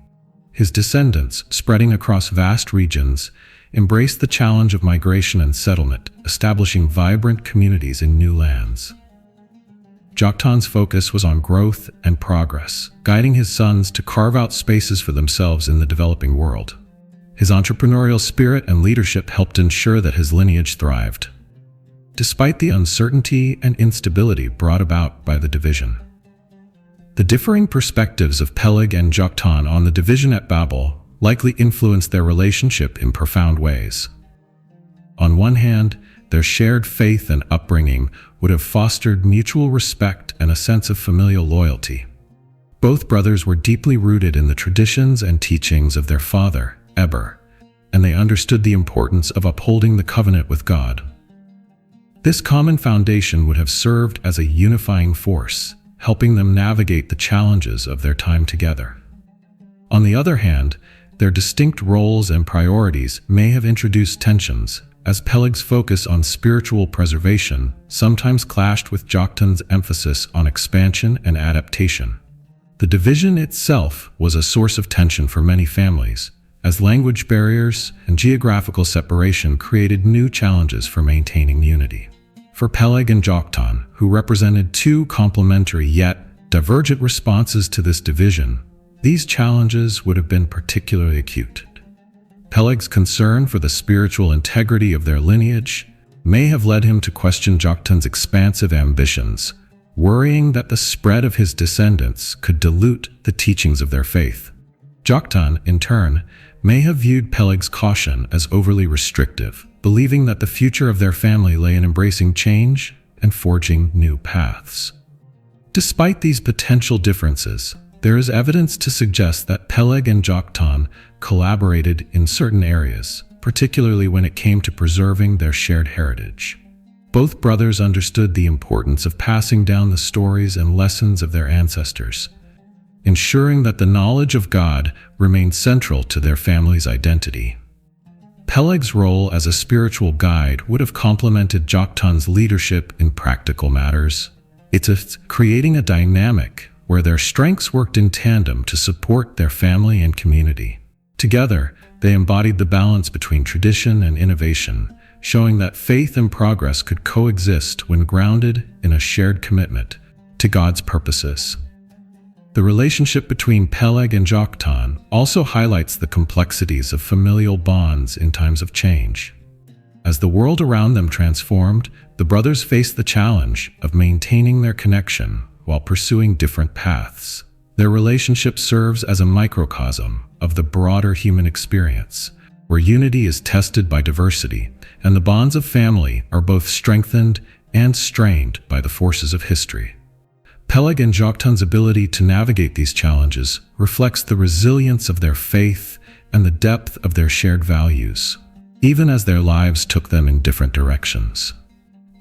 His descendants, spreading across vast regions, embraced the challenge of migration and settlement, establishing vibrant communities in new lands. Joktan's focus was on growth and progress, guiding his sons to carve out spaces for themselves in the developing world. His entrepreneurial spirit and leadership helped ensure that his lineage thrived, despite the uncertainty and instability brought about by the division. The differing perspectives of Peleg and Joktan on the division at Babel likely influenced their relationship in profound ways. On one hand, their shared faith and upbringing would have fostered mutual respect and a sense of familial loyalty. Both brothers were deeply rooted in the traditions and teachings of their father, Eber, and they understood the importance of upholding the covenant with God. This common foundation would have served as a unifying force, helping them navigate the challenges of their time together. On the other hand, their distinct roles and priorities may have introduced tensions, as Peleg's focus on spiritual preservation sometimes clashed with Joktan's emphasis on expansion and adaptation. The division itself was a source of tension for many families, as language barriers and geographical separation created new challenges for maintaining unity. For Peleg and Joktan, who represented two complementary yet divergent responses to this division, these challenges would have been particularly acute. Peleg's concern for the spiritual integrity of their lineage may have led him to question Joktan's expansive ambitions, worrying that the spread of his descendants could dilute the teachings of their faith. Joktan, in turn, may have viewed Peleg's caution as overly restrictive, believing that the future of their family lay in embracing change and forging new paths. Despite these potential differences, there is evidence to suggest that Peleg and Joktan collaborated in certain areas, particularly when it came to preserving their shared heritage. Both brothers understood the importance of passing down the stories and lessons of their ancestors, ensuring that the knowledge of God remained central to their family's identity. Peleg's role as a spiritual guide would have complemented Joktan's leadership in practical matters. It's creating a dynamic where their strengths worked in tandem to support their family and community. Together, they embodied the balance between tradition and innovation, showing that faith and progress could coexist when grounded in a shared commitment to God's purposes. The relationship between Peleg and Joktan also highlights the complexities of familial bonds in times of change. As the world around them transformed, the brothers faced the challenge of maintaining their connection while pursuing different paths. Their relationship serves as a microcosm of the broader human experience, where unity is tested by diversity, and the bonds of family are both strengthened and strained by the forces of history. Peleg and Joktan's ability to navigate these challenges reflects the resilience of their faith and the depth of their shared values, even as their lives took them in different directions.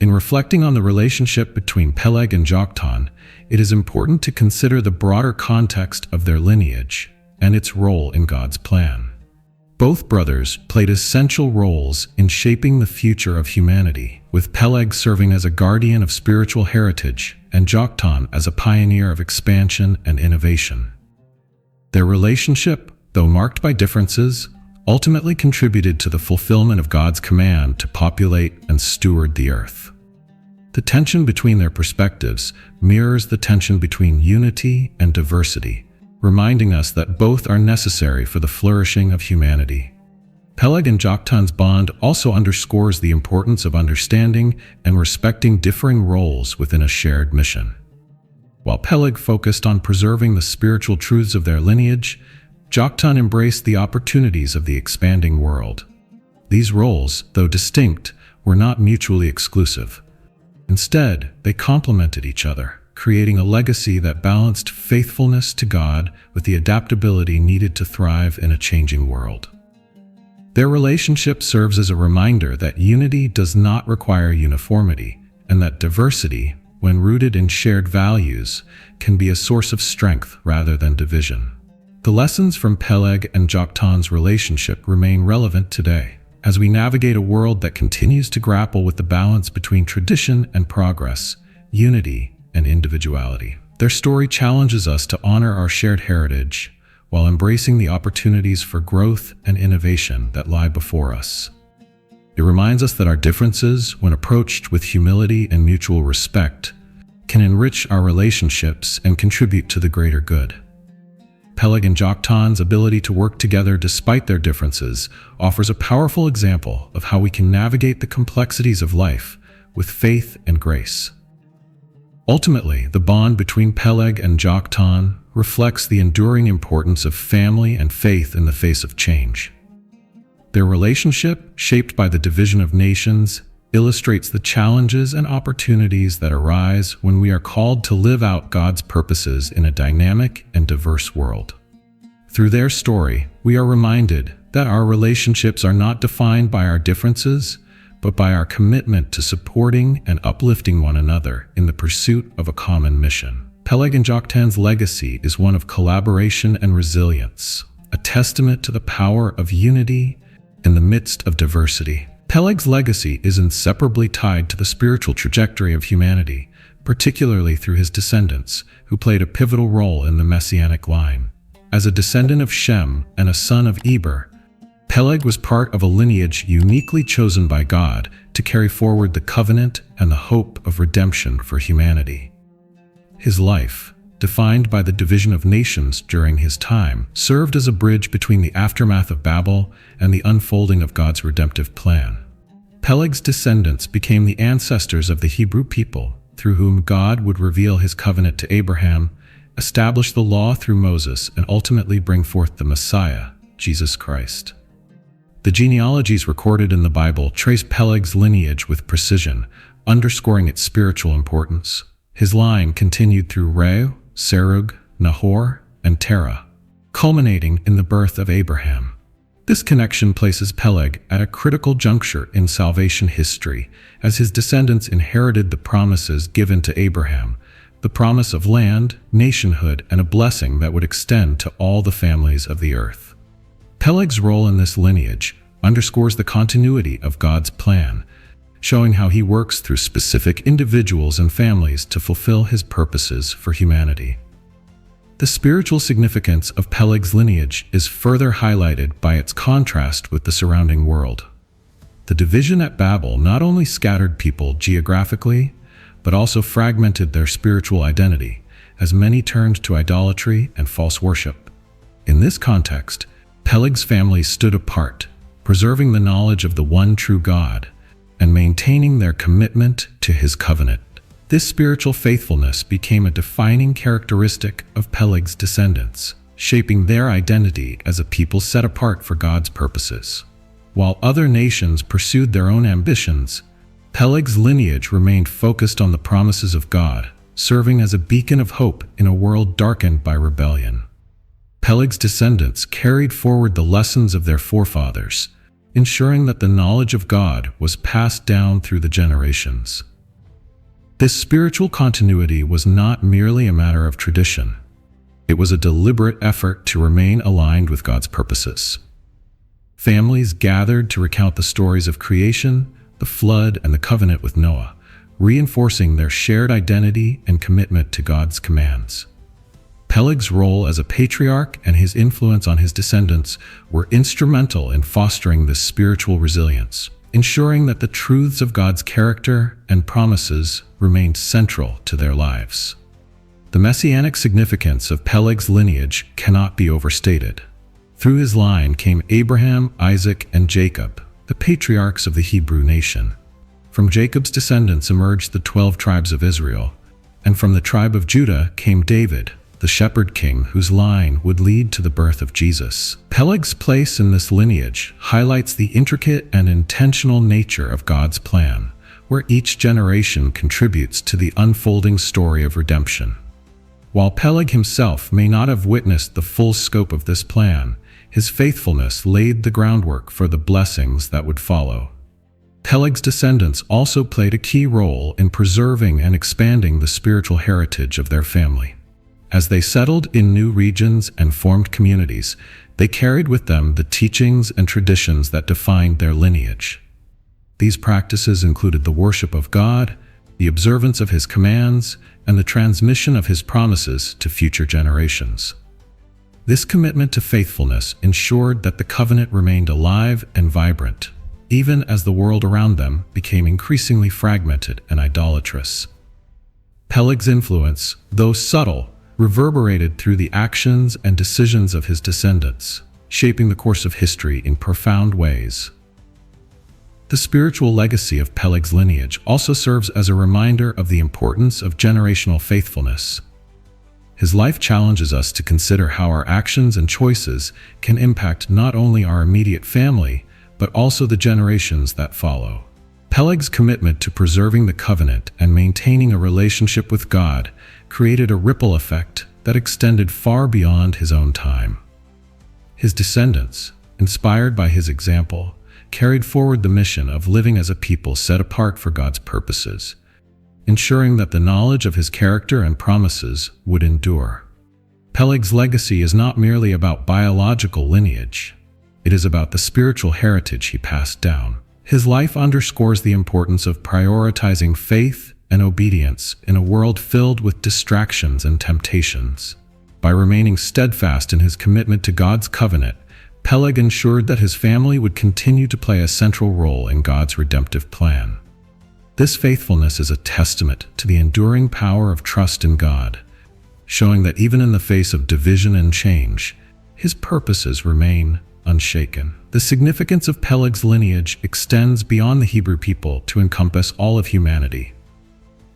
In reflecting on the relationship between Peleg and Joktan, it is important to consider the broader context of their lineage and its role in God's plan. Both brothers played essential roles in shaping the future of humanity, with Peleg serving as a guardian of spiritual heritage and Joktan as a pioneer of expansion and innovation. Their relationship, though marked by differences, ultimately contributed to the fulfillment of God's command to populate and steward the earth. The tension between their perspectives mirrors the tension between unity and diversity, reminding us that both are necessary for the flourishing of humanity. Peleg and Joktan's bond also underscores the importance of understanding and respecting differing roles within a shared mission. While Peleg focused on preserving the spiritual truths of their lineage, Joktan embraced the opportunities of the expanding world. These roles, though distinct, were not mutually exclusive. Instead, they complemented each other, creating a legacy that balanced faithfulness to God with the adaptability needed to thrive in a changing world. Their relationship serves as a reminder that unity does not require uniformity, and that diversity, when rooted in shared values, can be a source of strength rather than division. The lessons from Peleg and Joktan's relationship remain relevant today, as we navigate a world that continues to grapple with the balance between tradition and progress, unity and individuality. Their story challenges us to honor our shared heritage while embracing the opportunities for growth and innovation that lie before us. It reminds us that our differences, when approached with humility and mutual respect, can enrich our relationships and contribute to the greater good. Peleg and Joktan's ability to work together despite their differences offers a powerful example of how we can navigate the complexities of life with faith and grace. Ultimately, the bond between Peleg and Joktan reflects the enduring importance of family and faith in the face of change. Their relationship, shaped by the division of nations, illustrates the challenges and opportunities that arise when we are called to live out God's purposes in a dynamic and diverse world. Through their story, we are reminded that our relationships are not defined by our differences, but by our commitment to supporting and uplifting one another in the pursuit of a common mission. Peleg and Joktan's legacy is one of collaboration and resilience, a testament to the power of unity in the midst of diversity. Peleg's legacy is inseparably tied to the spiritual trajectory of humanity, particularly through his descendants, who played a pivotal role in the Messianic line. As a descendant of Shem and a son of Eber, Peleg was part of a lineage uniquely chosen by God to carry forward the covenant and the hope of redemption for humanity. His life, defined by the division of nations during his time, served as a bridge between the aftermath of Babel and the unfolding of God's redemptive plan. Peleg's descendants became the ancestors of the Hebrew people, through whom God would reveal his covenant to Abraham, establish the law through Moses, and ultimately bring forth the Messiah, Jesus Christ. The genealogies recorded in the Bible trace Peleg's lineage with precision, underscoring its spiritual importance. His line continued through Reu, Serug, Nahor, and Terah, culminating in the birth of Abraham. This connection places Peleg at a critical juncture in salvation history, as his descendants inherited the promises given to Abraham, the promise of land, nationhood, and a blessing that would extend to all the families of the earth. Peleg's role in this lineage underscores the continuity of God's plan, showing how he works through specific individuals and families to fulfill his purposes for humanity. The spiritual significance of Peleg's lineage is further highlighted by its contrast with the surrounding world. The division at Babel not only scattered people geographically, but also fragmented their spiritual identity, as many turned to idolatry and false worship. In this context, Peleg's family stood apart, preserving the knowledge of the one true God and maintaining their commitment to his covenant. This spiritual faithfulness became a defining characteristic of Peleg's descendants, shaping their identity as a people set apart for God's purposes. While other nations pursued their own ambitions, Peleg's lineage remained focused on the promises of God, serving as a beacon of hope in a world darkened by rebellion. Peleg's descendants carried forward the lessons of their forefathers, ensuring that the knowledge of God was passed down through the generations. This spiritual continuity was not merely a matter of tradition. It was a deliberate effort to remain aligned with God's purposes. Families gathered to recount the stories of creation, the flood, and the covenant with Noah, reinforcing their shared identity and commitment to God's commands. Peleg's role as a patriarch and his influence on his descendants were instrumental in fostering this spiritual resilience, ensuring that the truths of God's character and promises remained central to their lives. The messianic significance of Peleg's lineage cannot be overstated. Through his line came Abraham, Isaac, and Jacob, the patriarchs of the Hebrew nation. From Jacob's descendants emerged the 12 tribes of Israel, and from the tribe of Judah came David, the shepherd king whose line would lead to the birth of Jesus. Peleg's place in this lineage highlights the intricate and intentional nature of God's plan, where each generation contributes to the unfolding story of redemption. While Peleg himself may not have witnessed the full scope of this plan, his faithfulness laid the groundwork for the blessings that would follow. Peleg's descendants also played a key role in preserving and expanding the spiritual heritage of their family. As they settled in new regions and formed communities, they carried with them the teachings and traditions that defined their lineage. These practices included the worship of God, the observance of His commands, and the transmission of His promises to future generations. This commitment to faithfulness ensured that the covenant remained alive and vibrant, even as the world around them became increasingly fragmented and idolatrous. Peleg's influence, though subtle, reverberated through the actions and decisions of his descendants, shaping the course of history in profound ways. The spiritual legacy of Peleg's lineage also serves as a reminder of the importance of generational faithfulness. His life challenges us to consider how our actions and choices can impact not only our immediate family, but also the generations that follow. Peleg's commitment to preserving the covenant and maintaining a relationship with God created a ripple effect that extended far beyond his own time. His descendants, inspired by his example, carried forward the mission of living as a people set apart for God's purposes, ensuring that the knowledge of his character and promises would endure. Peleg's legacy is not merely about biological lineage. It is about the spiritual heritage he passed down. His life underscores the importance of prioritizing faith and obedience in a world filled with distractions and temptations. By remaining steadfast in his commitment to God's covenant, Peleg ensured that his family would continue to play a central role in God's redemptive plan. This faithfulness is a testament to the enduring power of trust in God, showing that even in the face of division and change, his purposes remain unshaken. The significance of Peleg's lineage extends beyond the Hebrew people to encompass all of humanity.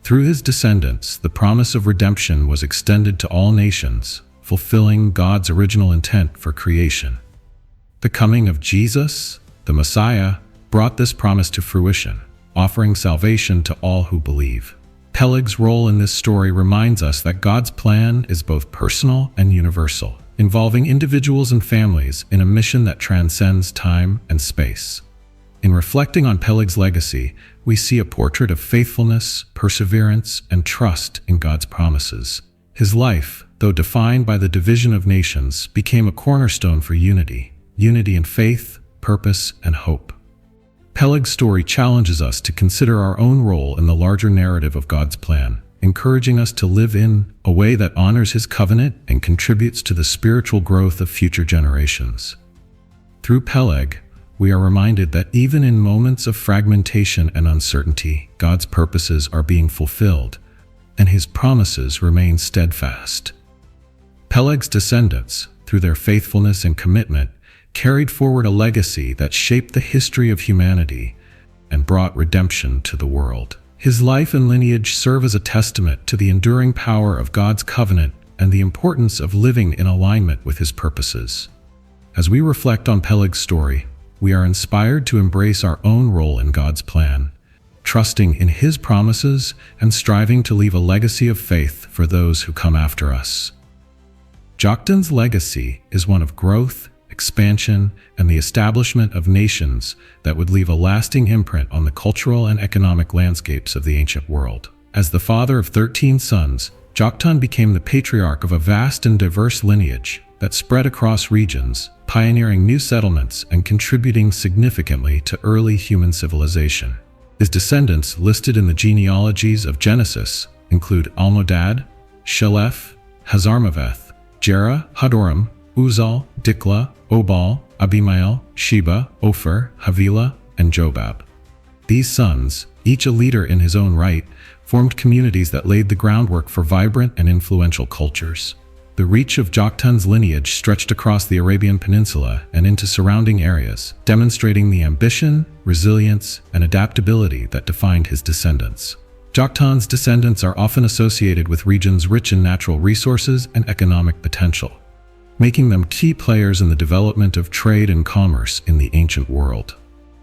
Through his descendants, the promise of redemption was extended to all nations, fulfilling God's original intent for creation. The coming of Jesus, the Messiah, brought this promise to fruition, offering salvation to all who believe. Peleg's role in this story reminds us that God's plan is both personal and universal, involving individuals and families in a mission that transcends time and space. In reflecting on Peleg's legacy, we see a portrait of faithfulness, perseverance, and trust in God's promises. His life, though defined by the division of nations, became a cornerstone for unity in faith, purpose, and hope. Peleg's story challenges us to consider our own role in the larger narrative of God's plan, encouraging us to live in a way that honors his covenant and contributes to the spiritual growth of future generations. Through Peleg, we are reminded that even in moments of fragmentation and uncertainty, God's purposes are being fulfilled, and his promises remain steadfast. Peleg's descendants, through their faithfulness and commitment, carried forward a legacy that shaped the history of humanity and brought redemption to the world. His life and lineage serve as a testament to the enduring power of God's covenant and the importance of living in alignment with his purposes. As we reflect on Peleg's story, we are inspired to embrace our own role in God's plan, trusting in his promises and striving to leave a legacy of faith for those who come after us. Joktan's legacy is one of growth, expansion, and the establishment of nations that would leave a lasting imprint on the cultural and economic landscapes of the ancient world. As the father of 13 sons, Joktan became the patriarch of a vast and diverse lineage that spread across regions, pioneering new settlements and contributing significantly to early human civilization. His descendants listed in the genealogies of Genesis include Almodad, Sheleph, Hazarmaveth, Jerah, Hadoram, Uzal, Dikla, Obal, Abimael, Sheba, Ophir, Havilah, and Jobab. These sons, each a leader in his own right, formed communities that laid the groundwork for vibrant and influential cultures. The reach of Joktan's lineage stretched across the Arabian Peninsula and into surrounding areas, demonstrating the ambition, resilience, and adaptability that defined his descendants. Joktan's descendants are often associated with regions rich in natural resources and economic potential, making them key players in the development of trade and commerce in the ancient world.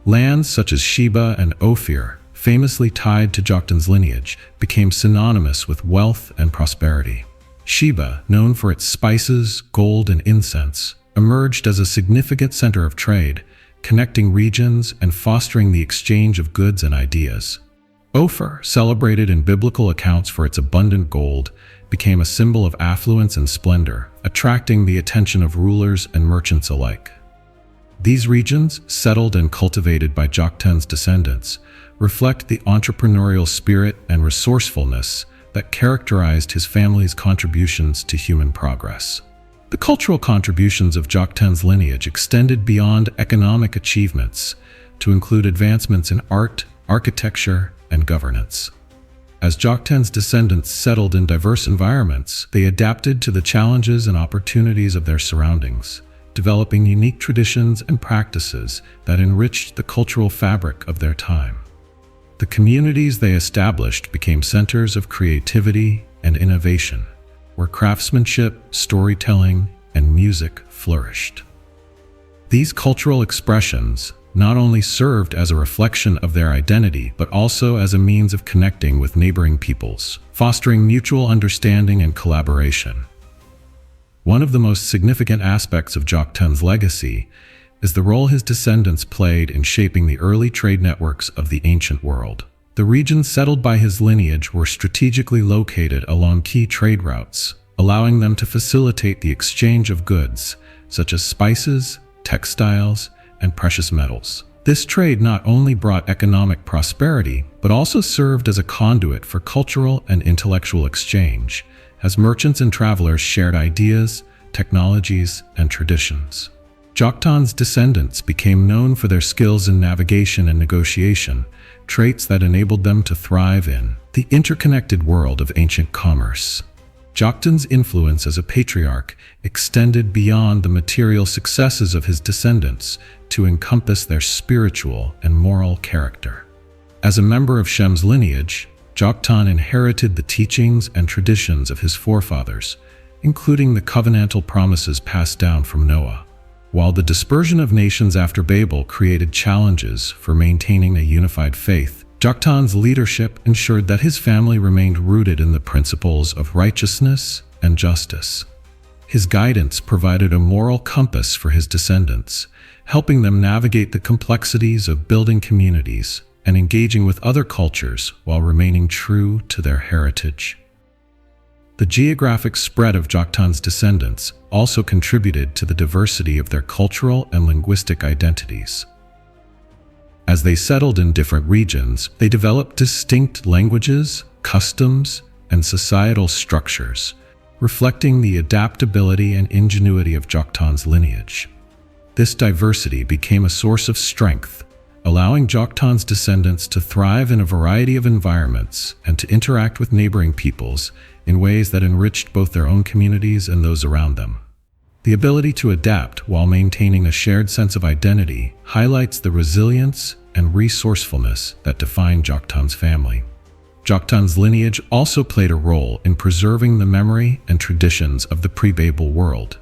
Lands such as Sheba and Ophir, famously tied to Joktan's lineage, became synonymous with wealth and prosperity. Sheba, known for its spices, gold, and incense, emerged as a significant center of trade, connecting regions and fostering the exchange of goods and ideas. Ophir, celebrated in biblical accounts for its abundant gold, became a symbol of affluence and splendor, attracting the attention of rulers and merchants alike. These regions, settled and cultivated by Joktan's descendants, reflect the entrepreneurial spirit and resourcefulness that characterized his family's contributions to human progress. The cultural contributions of Joktan's lineage extended beyond economic achievements to include advancements in art, architecture, and governance. As Joktan's descendants settled in diverse environments, they adapted to the challenges and opportunities of their surroundings, developing unique traditions and practices that enriched the cultural fabric of their time. The communities they established became centers of creativity and innovation, where craftsmanship, storytelling, and music flourished. These cultural expressions not only served as a reflection of their identity, but also as a means of connecting with neighboring peoples, fostering mutual understanding and collaboration. One of the most significant aspects of Joktan's legacy is the role his descendants played in shaping the early trade networks of the ancient world. The regions settled by his lineage were strategically located along key trade routes, allowing them to facilitate the exchange of goods, such as spices, textiles, and precious metals. This trade not only brought economic prosperity, but also served as a conduit for cultural and intellectual exchange, as merchants and travelers shared ideas, technologies, and traditions. Joktan's descendants became known for their skills in navigation and negotiation, traits that enabled them to thrive in the interconnected world of ancient commerce. Joktan's influence as a patriarch extended beyond the material successes of his descendants to encompass their spiritual and moral character. As a member of Shem's lineage, Joktan inherited the teachings and traditions of his forefathers, including the covenantal promises passed down from Noah. While the dispersion of nations after Babel created challenges for maintaining a unified faith, Joktan's leadership ensured that his family remained rooted in the principles of righteousness and justice. His guidance provided a moral compass for his descendants, helping them navigate the complexities of building communities and engaging with other cultures while remaining true to their heritage. The geographic spread of Joktan's descendants also contributed to the diversity of their cultural and linguistic identities. As they settled in different regions, they developed distinct languages, customs, and societal structures, reflecting the adaptability and ingenuity of Joktan's lineage. This diversity became a source of strength, allowing Joktan's descendants to thrive in a variety of environments and to interact with neighboring peoples in ways that enriched both their own communities and those around them. The ability to adapt while maintaining a shared sense of identity highlights the resilience and resourcefulness that define Joktan's family. Joktan's lineage also played a role in preserving the memory and traditions of the pre-Babel world.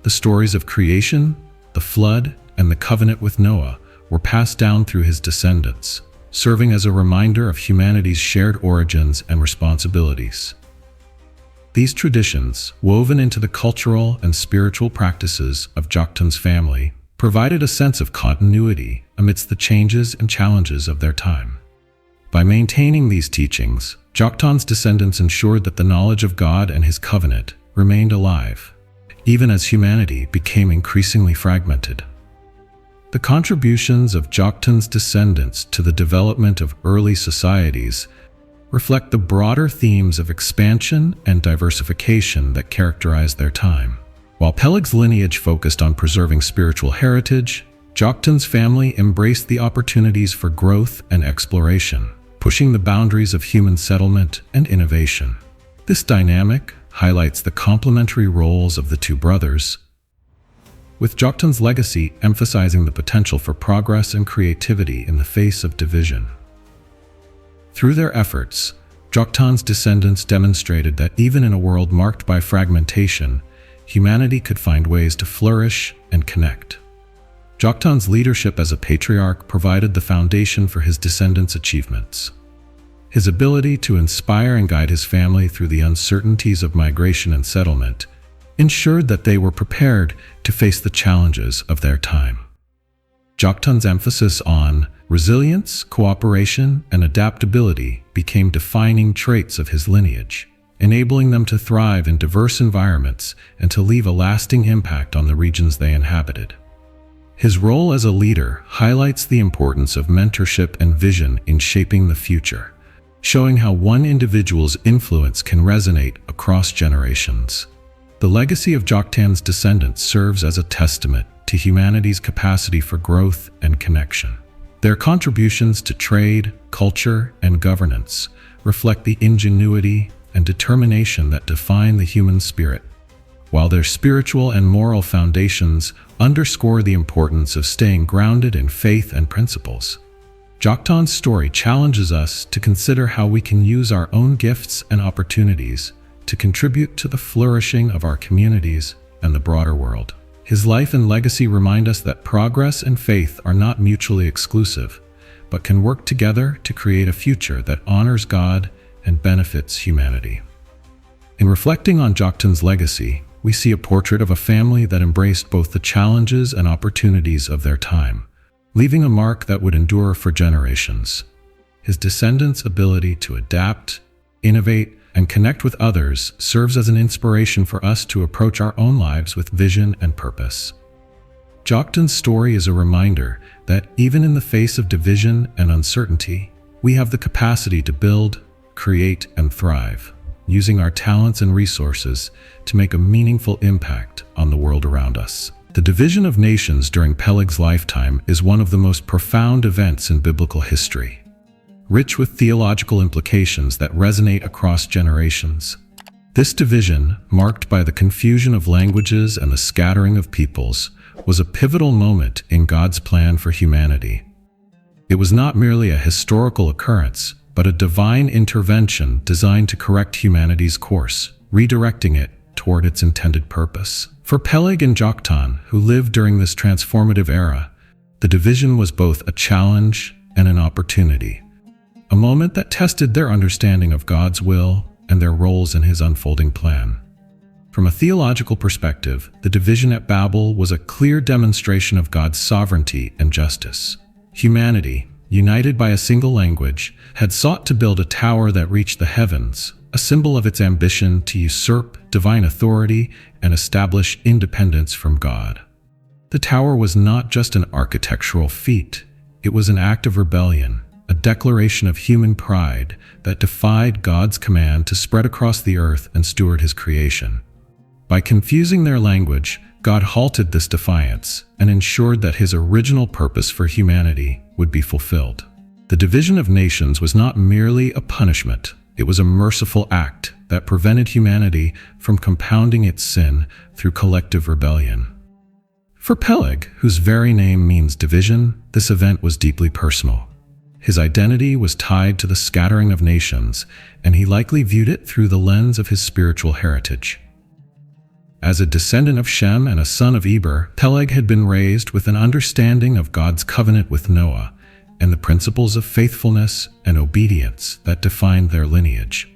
The stories of creation, the flood, and the covenant with Noah were passed down through his descendants, serving as a reminder of humanity's shared origins and responsibilities. These traditions, woven into the cultural and spiritual practices of Joktan's family, provided a sense of continuity amidst the changes and challenges of their time. By maintaining these teachings, Joktan's descendants ensured that the knowledge of God and his covenant remained alive, even as humanity became increasingly fragmented. The contributions of Joktan's descendants to the development of early societies reflect the broader themes of expansion and diversification that characterized their time. While Peleg's lineage focused on preserving spiritual heritage, Joktan's family embraced the opportunities for growth and exploration, pushing the boundaries of human settlement and innovation. This dynamic highlights the complementary roles of the two brothers, with Joktan's legacy emphasizing the potential for progress and creativity in the face of division. Through their efforts, Joktan's descendants demonstrated that even in a world marked by fragmentation, humanity could find ways to flourish and connect. Joktan's leadership as a patriarch provided the foundation for his descendants' achievements. His ability to inspire and guide his family through the uncertainties of migration and settlement ensured that they were prepared to face the challenges of their time. Joktan's emphasis on Resilience, cooperation, and adaptability became defining traits of his lineage, enabling them to thrive in diverse environments and to leave a lasting impact on the regions they inhabited. His role as a leader highlights the importance of mentorship and vision in shaping the future, showing how one individual's influence can resonate across generations. The legacy of Joktan's descendants serves as a testament to humanity's capacity for growth and connection. Their contributions to trade, culture, and governance reflect the ingenuity and determination that define the human spirit, while their spiritual and moral foundations underscore the importance of staying grounded in faith and principles. Joktan's story challenges us to consider how we can use our own gifts and opportunities to contribute to the flourishing of our communities and the broader world. His life and legacy remind us that progress and faith are not mutually exclusive, but can work together to create a future that honors God and benefits humanity. In reflecting on Joktan's legacy, we see a portrait of a family that embraced both the challenges and opportunities of their time, leaving a mark that would endure for generations. His descendants' ability to adapt, innovate, and connect with others serves as an inspiration for us to approach our own lives with vision and purpose. Joktan's story is a reminder that even in the face of division and uncertainty, we have the capacity to build, create, and thrive, using our talents and resources to make a meaningful impact on the world around us. The division of nations during Peleg's lifetime is one of the most profound events in biblical history, rich with theological implications that resonate across generations. This division, marked by the confusion of languages and the scattering of peoples, was a pivotal moment in God's plan for humanity. It was not merely a historical occurrence, but a divine intervention designed to correct humanity's course, redirecting it toward its intended purpose. For Peleg and Joktan, who lived during this transformative era, the division was both a challenge and an opportunity, a moment that tested their understanding of God's will and their roles in his unfolding plan. From a theological perspective, the division at Babel was a clear demonstration of God's sovereignty and justice. Humanity, united by a single language, had sought to build a tower that reached the heavens, a symbol of its ambition to usurp divine authority and establish independence from God. The tower was not just an architectural feat, it was an act of rebellion, a declaration of human pride that defied God's command to spread across the earth and steward his creation. By confusing their language, God halted this defiance and ensured that his original purpose for humanity would be fulfilled. The division of nations was not merely a punishment, it was a merciful act that prevented humanity from compounding its sin through collective rebellion. For Peleg, whose very name means division, this event was deeply personal. His identity was tied to the scattering of nations, and he likely viewed it through the lens of his spiritual heritage. As a descendant of Shem and a son of Eber, Peleg had been raised with an understanding of God's covenant with Noah and the principles of faithfulness and obedience that defined their lineage.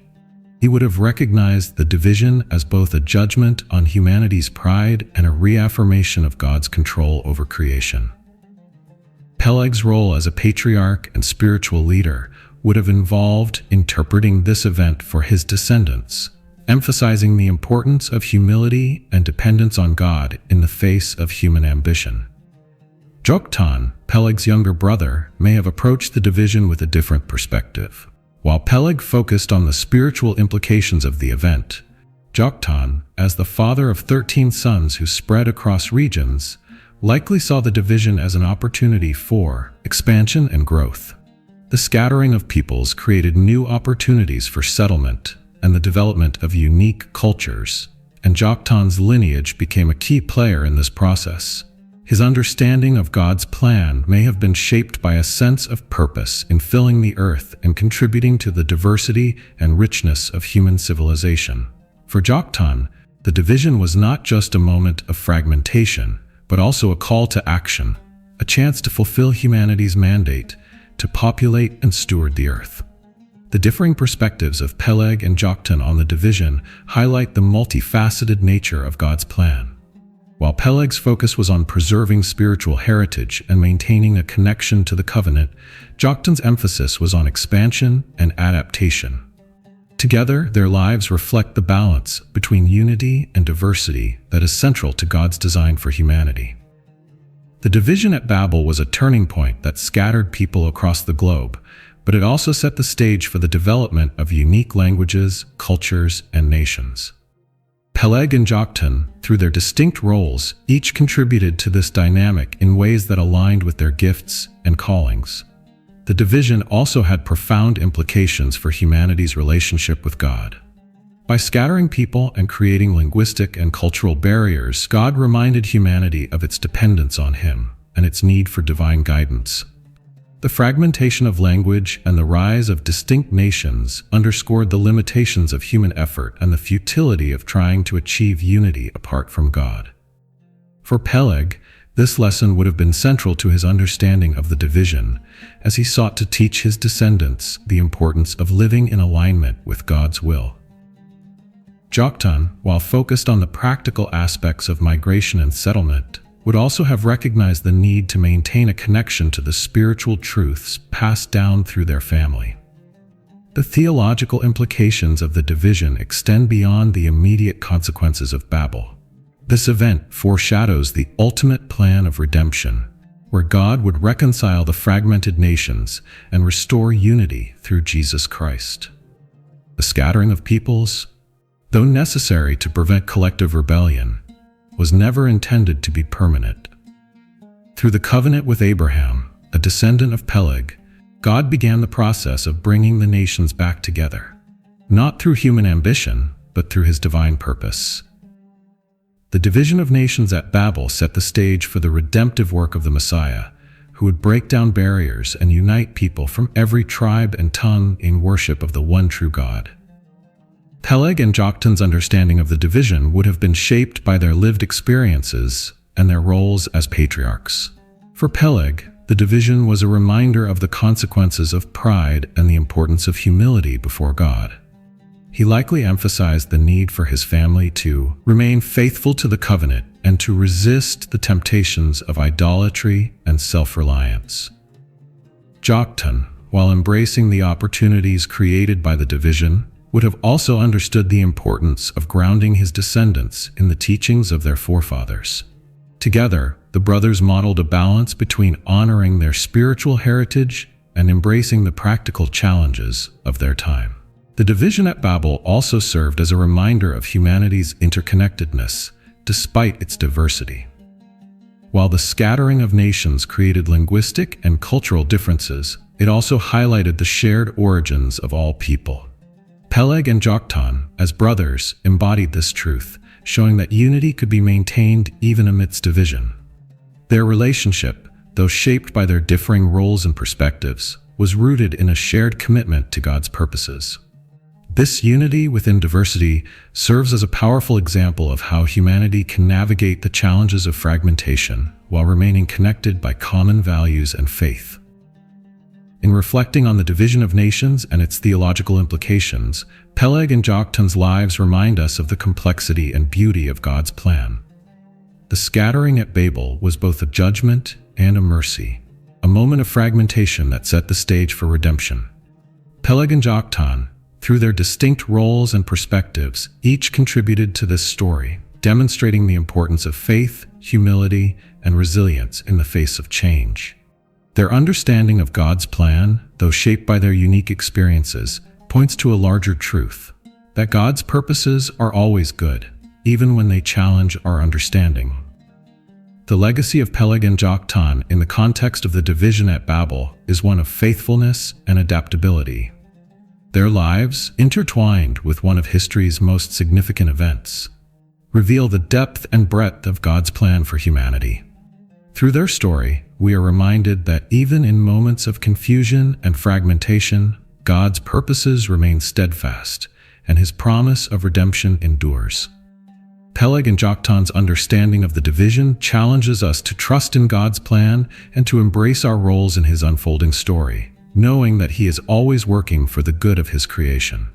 He would have recognized the division as both a judgment on humanity's pride and a reaffirmation of God's control over creation. Peleg's role as a patriarch and spiritual leader would have involved interpreting this event for his descendants, emphasizing the importance of humility and dependence on God in the face of human ambition. Joktan, Peleg's younger brother, may have approached the division with a different perspective. While Peleg focused on the spiritual implications of the event, Joktan, as the father of 13 sons who spread across regions, likely saw the division as an opportunity for expansion and growth. The scattering of peoples created new opportunities for settlement and the development of unique cultures, and Joktan's lineage became a key player in this process. His understanding of God's plan may have been shaped by a sense of purpose in filling the earth and contributing to the diversity and richness of human civilization. For Joktan, the division was not just a moment of fragmentation, but also a call to action, a chance to fulfill humanity's mandate to populate and steward the earth. The differing perspectives of Peleg and Joktan on the division highlight the multifaceted nature of God's plan. While Peleg's focus was on preserving spiritual heritage and maintaining a connection to the covenant, Joktan's emphasis was on expansion and adaptation. Together, their lives reflect the balance between unity and diversity that is central to God's design for humanity. The division at Babel was a turning point that scattered people across the globe, but it also set the stage for the development of unique languages, cultures, and nations. Peleg and Joktan, through their distinct roles, each contributed to this dynamic in ways that aligned with their gifts and callings. The division also had profound implications for humanity's relationship with God. By scattering people and creating linguistic and cultural barriers, God reminded humanity of its dependence on Him and its need for divine guidance. The fragmentation of language and the rise of distinct nations underscored the limitations of human effort and the futility of trying to achieve unity apart from God. For Peleg, this lesson would have been central to his understanding of the division, as he sought to teach his descendants the importance of living in alignment with God's will. Joktan, while focused on the practical aspects of migration and settlement, would also have recognized the need to maintain a connection to the spiritual truths passed down through their family. The theological implications of the division extend beyond the immediate consequences of Babel. This event foreshadows the ultimate plan of redemption, where God would reconcile the fragmented nations and restore unity through Jesus Christ. The scattering of peoples, though necessary to prevent collective rebellion, was never intended to be permanent. Through the covenant with Abraham, a descendant of Peleg, God began the process of bringing the nations back together, not through human ambition, but through His divine purpose. The division of nations at Babel set the stage for the redemptive work of the Messiah, who would break down barriers and unite people from every tribe and tongue in worship of the one true God. Peleg and Joktan's understanding of the division would have been shaped by their lived experiences and their roles as patriarchs. For Peleg, the division was a reminder of the consequences of pride and the importance of humility before God. He likely emphasized the need for his family to remain faithful to the covenant and to resist the temptations of idolatry and self-reliance. Joktan, while embracing the opportunities created by the division, would have also understood the importance of grounding his descendants in the teachings of their forefathers. Together, the brothers modeled a balance between honoring their spiritual heritage and embracing the practical challenges of their time. The division at Babel also served as a reminder of humanity's interconnectedness, despite its diversity. While the scattering of nations created linguistic and cultural differences, it also highlighted the shared origins of all people. Peleg and Joktan, as brothers, embodied this truth, showing that unity could be maintained even amidst division. Their relationship, though shaped by their differing roles and perspectives, was rooted in a shared commitment to God's purposes. This unity within diversity serves as a powerful example of how humanity can navigate the challenges of fragmentation while remaining connected by common values and faith. In reflecting on the division of nations and its theological implications, Peleg and Joktan's lives remind us of the complexity and beauty of God's plan. The scattering at Babel was both a judgment and a mercy, a moment of fragmentation that set the stage for redemption. Peleg and Joktan, through their distinct roles and perspectives, each contributed to this story, demonstrating the importance of faith, humility, and resilience in the face of change. Their understanding of God's plan, though shaped by their unique experiences, points to a larger truth, that God's purposes are always good, even when they challenge our understanding. The legacy of Peleg and Joktan in the context of the division at Babel is one of faithfulness and adaptability. Their lives, intertwined with one of history's most significant events, reveal the depth and breadth of God's plan for humanity. Through their story, we are reminded that even in moments of confusion and fragmentation, God's purposes remain steadfast, and His promise of redemption endures. Peleg and Joktan's understanding of the division challenges us to trust in God's plan and to embrace our roles in His unfolding story, knowing that He is always working for the good of His creation.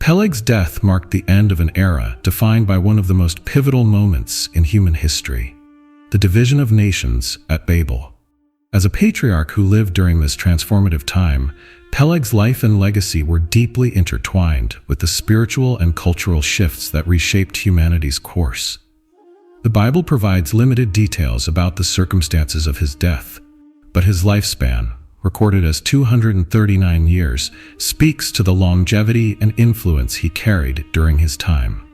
Peleg's death marked the end of an era defined by one of the most pivotal moments in human history, the division of nations at Babel. As a patriarch who lived during this transformative time, Peleg's life and legacy were deeply intertwined with the spiritual and cultural shifts that reshaped humanity's course. The Bible provides limited details about the circumstances of his death, but his lifespan, recorded as 239 years, speaks to the longevity and influence he carried during his time.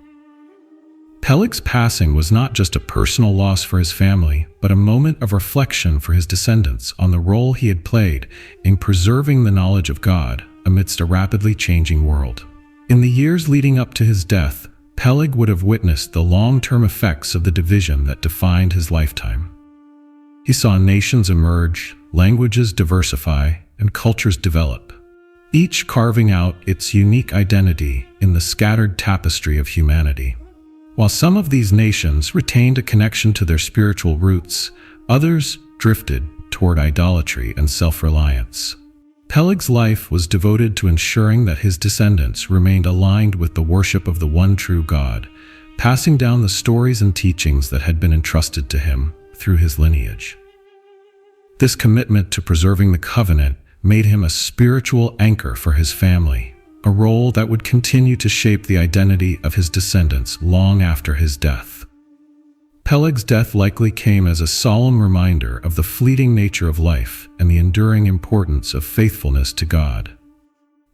Peleg's passing was not just a personal loss for his family, but a moment of reflection for his descendants on the role he had played in preserving the knowledge of God amidst a rapidly changing world. In the years leading up to his death, Peleg would have witnessed the long-term effects of the division that defined his lifetime. He saw nations emerge, languages diversify, and cultures develop, each carving out its unique identity in the scattered tapestry of humanity. While some of these nations retained a connection to their spiritual roots, others drifted toward idolatry and self-reliance. Peleg's life was devoted to ensuring that his descendants remained aligned with the worship of the one true God, passing down the stories and teachings that had been entrusted to him through his lineage. This commitment to preserving the covenant made him a spiritual anchor for his family, a role that would continue to shape the identity of his descendants long after his death. Peleg's death likely came as a solemn reminder of the fleeting nature of life and the enduring importance of faithfulness to God.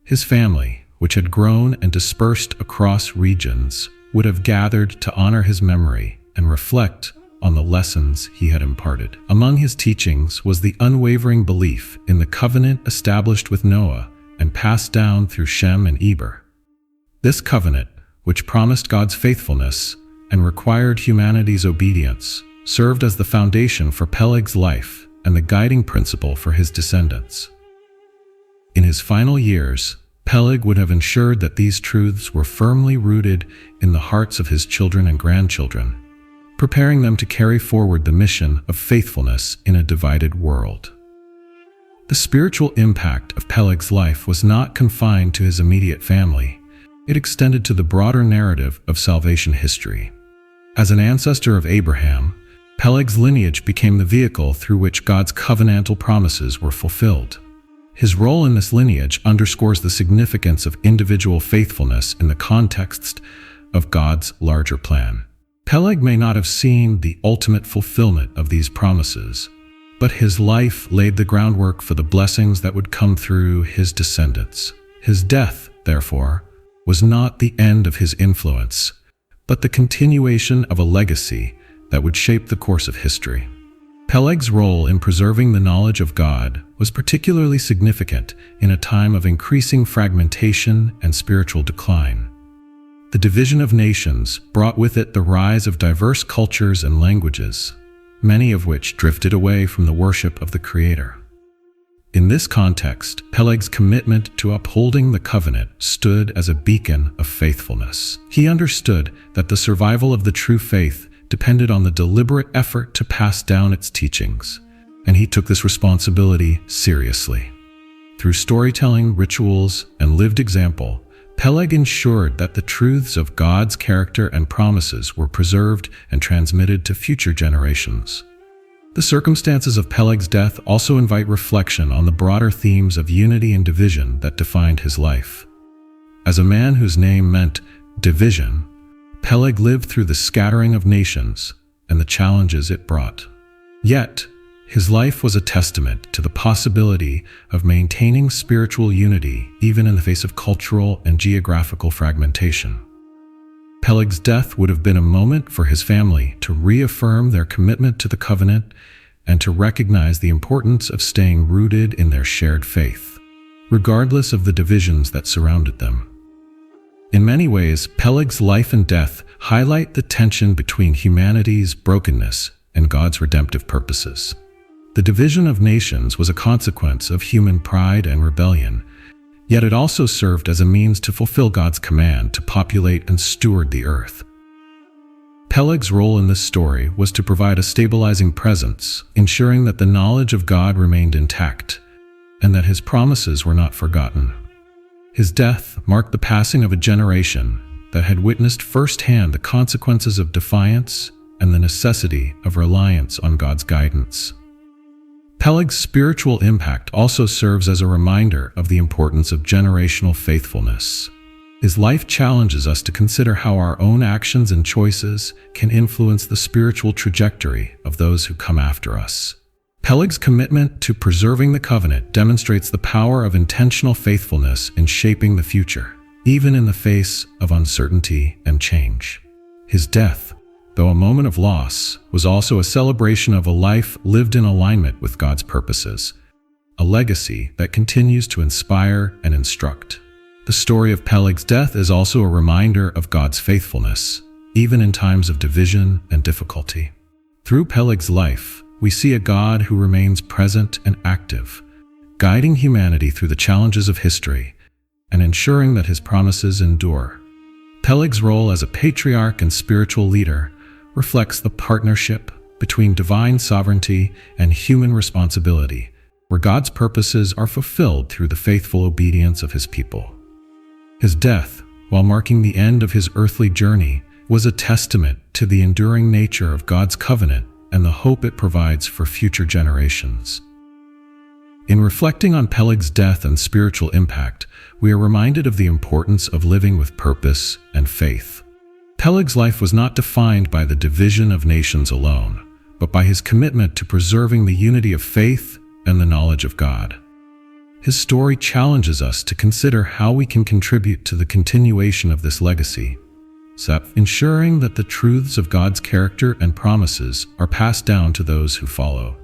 His family, which had grown and dispersed across regions, would have gathered to honor his memory and reflect on the lessons he had imparted. Among his teachings was the unwavering belief in the covenant established with Noah and passed down through Shem and Eber. This covenant, which promised God's faithfulness and required humanity's obedience, served as the foundation for Peleg's life and the guiding principle for his descendants. In his final years, Peleg would have ensured that these truths were firmly rooted in the hearts of his children and grandchildren, preparing them to carry forward the mission of faithfulness in a divided world. The spiritual impact of Peleg's life was not confined to his immediate family. It extended to the broader narrative of salvation history. As an ancestor of Abraham, Peleg's lineage became the vehicle through which God's covenantal promises were fulfilled. His role in this lineage underscores the significance of individual faithfulness in the context of God's larger plan. Peleg may not have seen the ultimate fulfillment of these promises, but his life laid the groundwork for the blessings that would come through his descendants. His death, therefore, was not the end of his influence, but the continuation of a legacy that would shape the course of history. Peleg's role in preserving the knowledge of God was particularly significant in a time of increasing fragmentation and spiritual decline. The division of nations brought with it the rise of diverse cultures and languages, many of which drifted away from the worship of the Creator. In this context, Peleg's commitment to upholding the covenant stood as a beacon of faithfulness. He understood that the survival of the true faith depended on the deliberate effort to pass down its teachings, and he took this responsibility seriously. Through storytelling, rituals, and lived example, Peleg ensured that the truths of God's character and promises were preserved and transmitted to future generations. The circumstances of Peleg's death also invite reflection on the broader themes of unity and division that defined his life. As a man whose name meant division, Peleg lived through the scattering of nations and the challenges it brought. Yet, his life was a testament to the possibility of maintaining spiritual unity even in the face of cultural and geographical fragmentation. Peleg's death would have been a moment for his family to reaffirm their commitment to the covenant and to recognize the importance of staying rooted in their shared faith, regardless of the divisions that surrounded them. In many ways, Peleg's life and death highlight the tension between humanity's brokenness and God's redemptive purposes. The division of nations was a consequence of human pride and rebellion, yet it also served as a means to fulfill God's command to populate and steward the earth. Peleg's role in this story was to provide a stabilizing presence, ensuring that the knowledge of God remained intact and that his promises were not forgotten. His death marked the passing of a generation that had witnessed firsthand the consequences of defiance and the necessity of reliance on God's guidance. Peleg's spiritual impact also serves as a reminder of the importance of generational faithfulness. His life challenges us to consider how our own actions and choices can influence the spiritual trajectory of those who come after us. Peleg's commitment to preserving the covenant demonstrates the power of intentional faithfulness in shaping the future, even in the face of uncertainty and change. His death, though a moment of loss, was also a celebration of a life lived in alignment with God's purposes, a legacy that continues to inspire and instruct. The story of Peleg's death is also a reminder of God's faithfulness, even in times of division and difficulty. Through Peleg's life, we see a God who remains present and active, guiding humanity through the challenges of history and ensuring that his promises endure. Peleg's role as a patriarch and spiritual leader reflects the partnership between divine sovereignty and human responsibility, where God's purposes are fulfilled through the faithful obedience of his people. His death, while marking the end of his earthly journey, was a testament to the enduring nature of God's covenant and the hope it provides for future generations. In reflecting on Peleg's death and spiritual impact, we are reminded of the importance of living with purpose and faith. Peleg's life was not defined by the division of nations alone, but by his commitment to preserving the unity of faith and the knowledge of God. His story challenges us to consider how we can contribute to the continuation of this legacy, ensuring that the truths of God's character and promises are passed down to those who follow.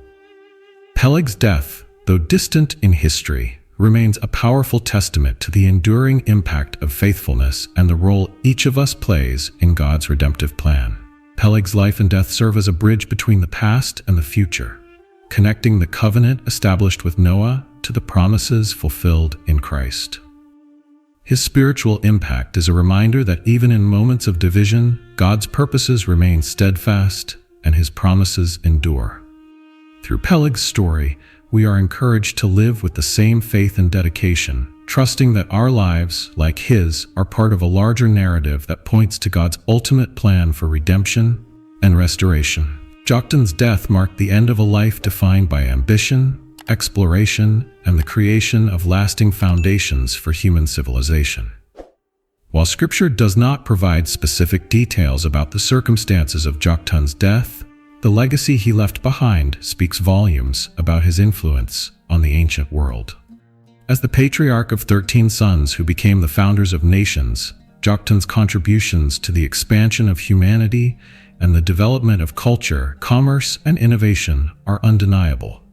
Peleg's death, though distant in history, remains a powerful testament to the enduring impact of faithfulness and the role each of us plays in God's redemptive plan. Peleg's life and death serve as a bridge between the past and the future, connecting the covenant established with Noah to the promises fulfilled in Christ. His spiritual impact is a reminder that even in moments of division, God's purposes remain steadfast and his promises endure. Through Peleg's story, we are encouraged to live with the same faith and dedication, trusting that our lives, like his, are part of a larger narrative that points to God's ultimate plan for redemption and restoration. Joktan's death marked the end of a life defined by ambition, exploration, and the creation of lasting foundations for human civilization. While Scripture does not provide specific details about the circumstances of Joktan's death, the legacy he left behind speaks volumes about his influence on the ancient world. As the patriarch of 13 sons who became the founders of nations, Joktan's contributions to the expansion of humanity and the development of culture, commerce, and innovation are undeniable.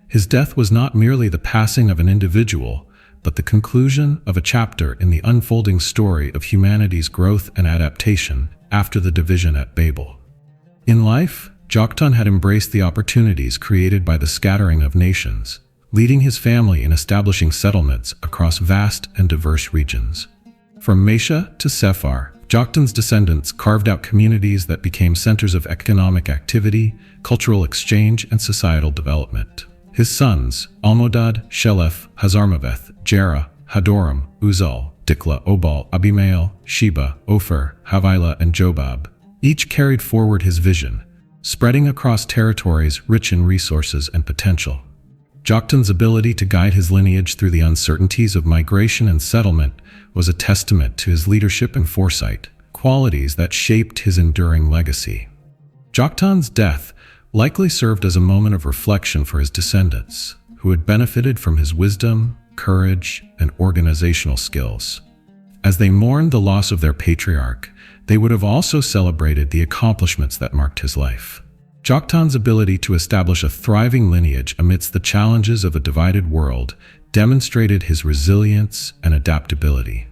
His death was not merely the passing of an individual, but the conclusion of a chapter in the unfolding story of humanity's growth and adaptation after the division at Babel. In life, Joktan had embraced the opportunities created by the scattering of nations, leading his family in establishing settlements across vast and diverse regions. From Mesha to Sephar, Joktan's descendants carved out communities that became centers of economic activity, cultural exchange, and societal development. His sons, Almodad, Sheleph, Hazarmaveth, Jerah, Hadoram, Uzal, Dikla, Obal, Abimael, Sheba, Ophir, Havilah, and Jobab, each carried forward his vision, spreading across territories rich in resources and potential. Joktan's ability to guide his lineage through the uncertainties of migration and settlement was a testament to his leadership and foresight, qualities that shaped his enduring legacy. Joktan's death likely served as a moment of reflection for his descendants, who had benefited from his wisdom, courage, and organizational skills. As they mourned the loss of their patriarch, they would have also celebrated the accomplishments that marked his life. Joktan's ability to establish a thriving lineage amidst the challenges of a divided world demonstrated his resilience and adaptability.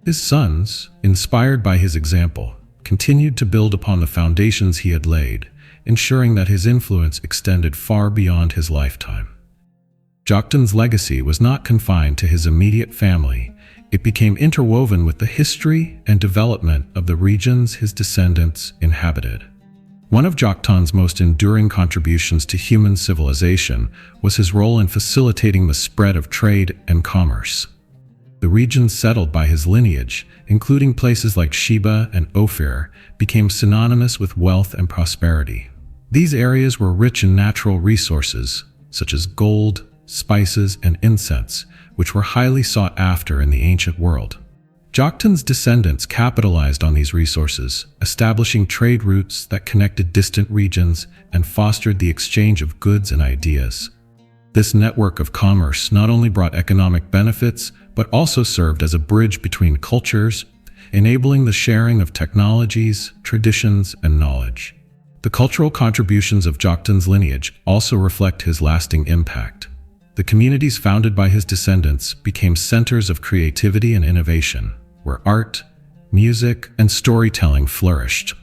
His sons, inspired by his example, continued to build upon the foundations he had laid, ensuring that his influence extended far beyond his lifetime. Joktan's legacy was not confined to his immediate family. It became interwoven with the history and development of the regions his descendants inhabited. One of Joktan's most enduring contributions to human civilization was his role in facilitating the spread of trade and commerce. The regions settled by his lineage, including places like Sheba and Ophir, became synonymous with wealth and prosperity. These areas were rich in natural resources, such as gold, spices, and incense, which were highly sought after in the ancient world. Joktan's descendants capitalized on these resources, establishing trade routes that connected distant regions and fostered the exchange of goods and ideas. This network of commerce not only brought economic benefits, but also served as a bridge between cultures, enabling the sharing of technologies, traditions, and knowledge. The cultural contributions of Joktan's lineage also reflect his lasting impact. The communities founded by his descendants became centers of creativity and innovation, where art, music, and storytelling flourished.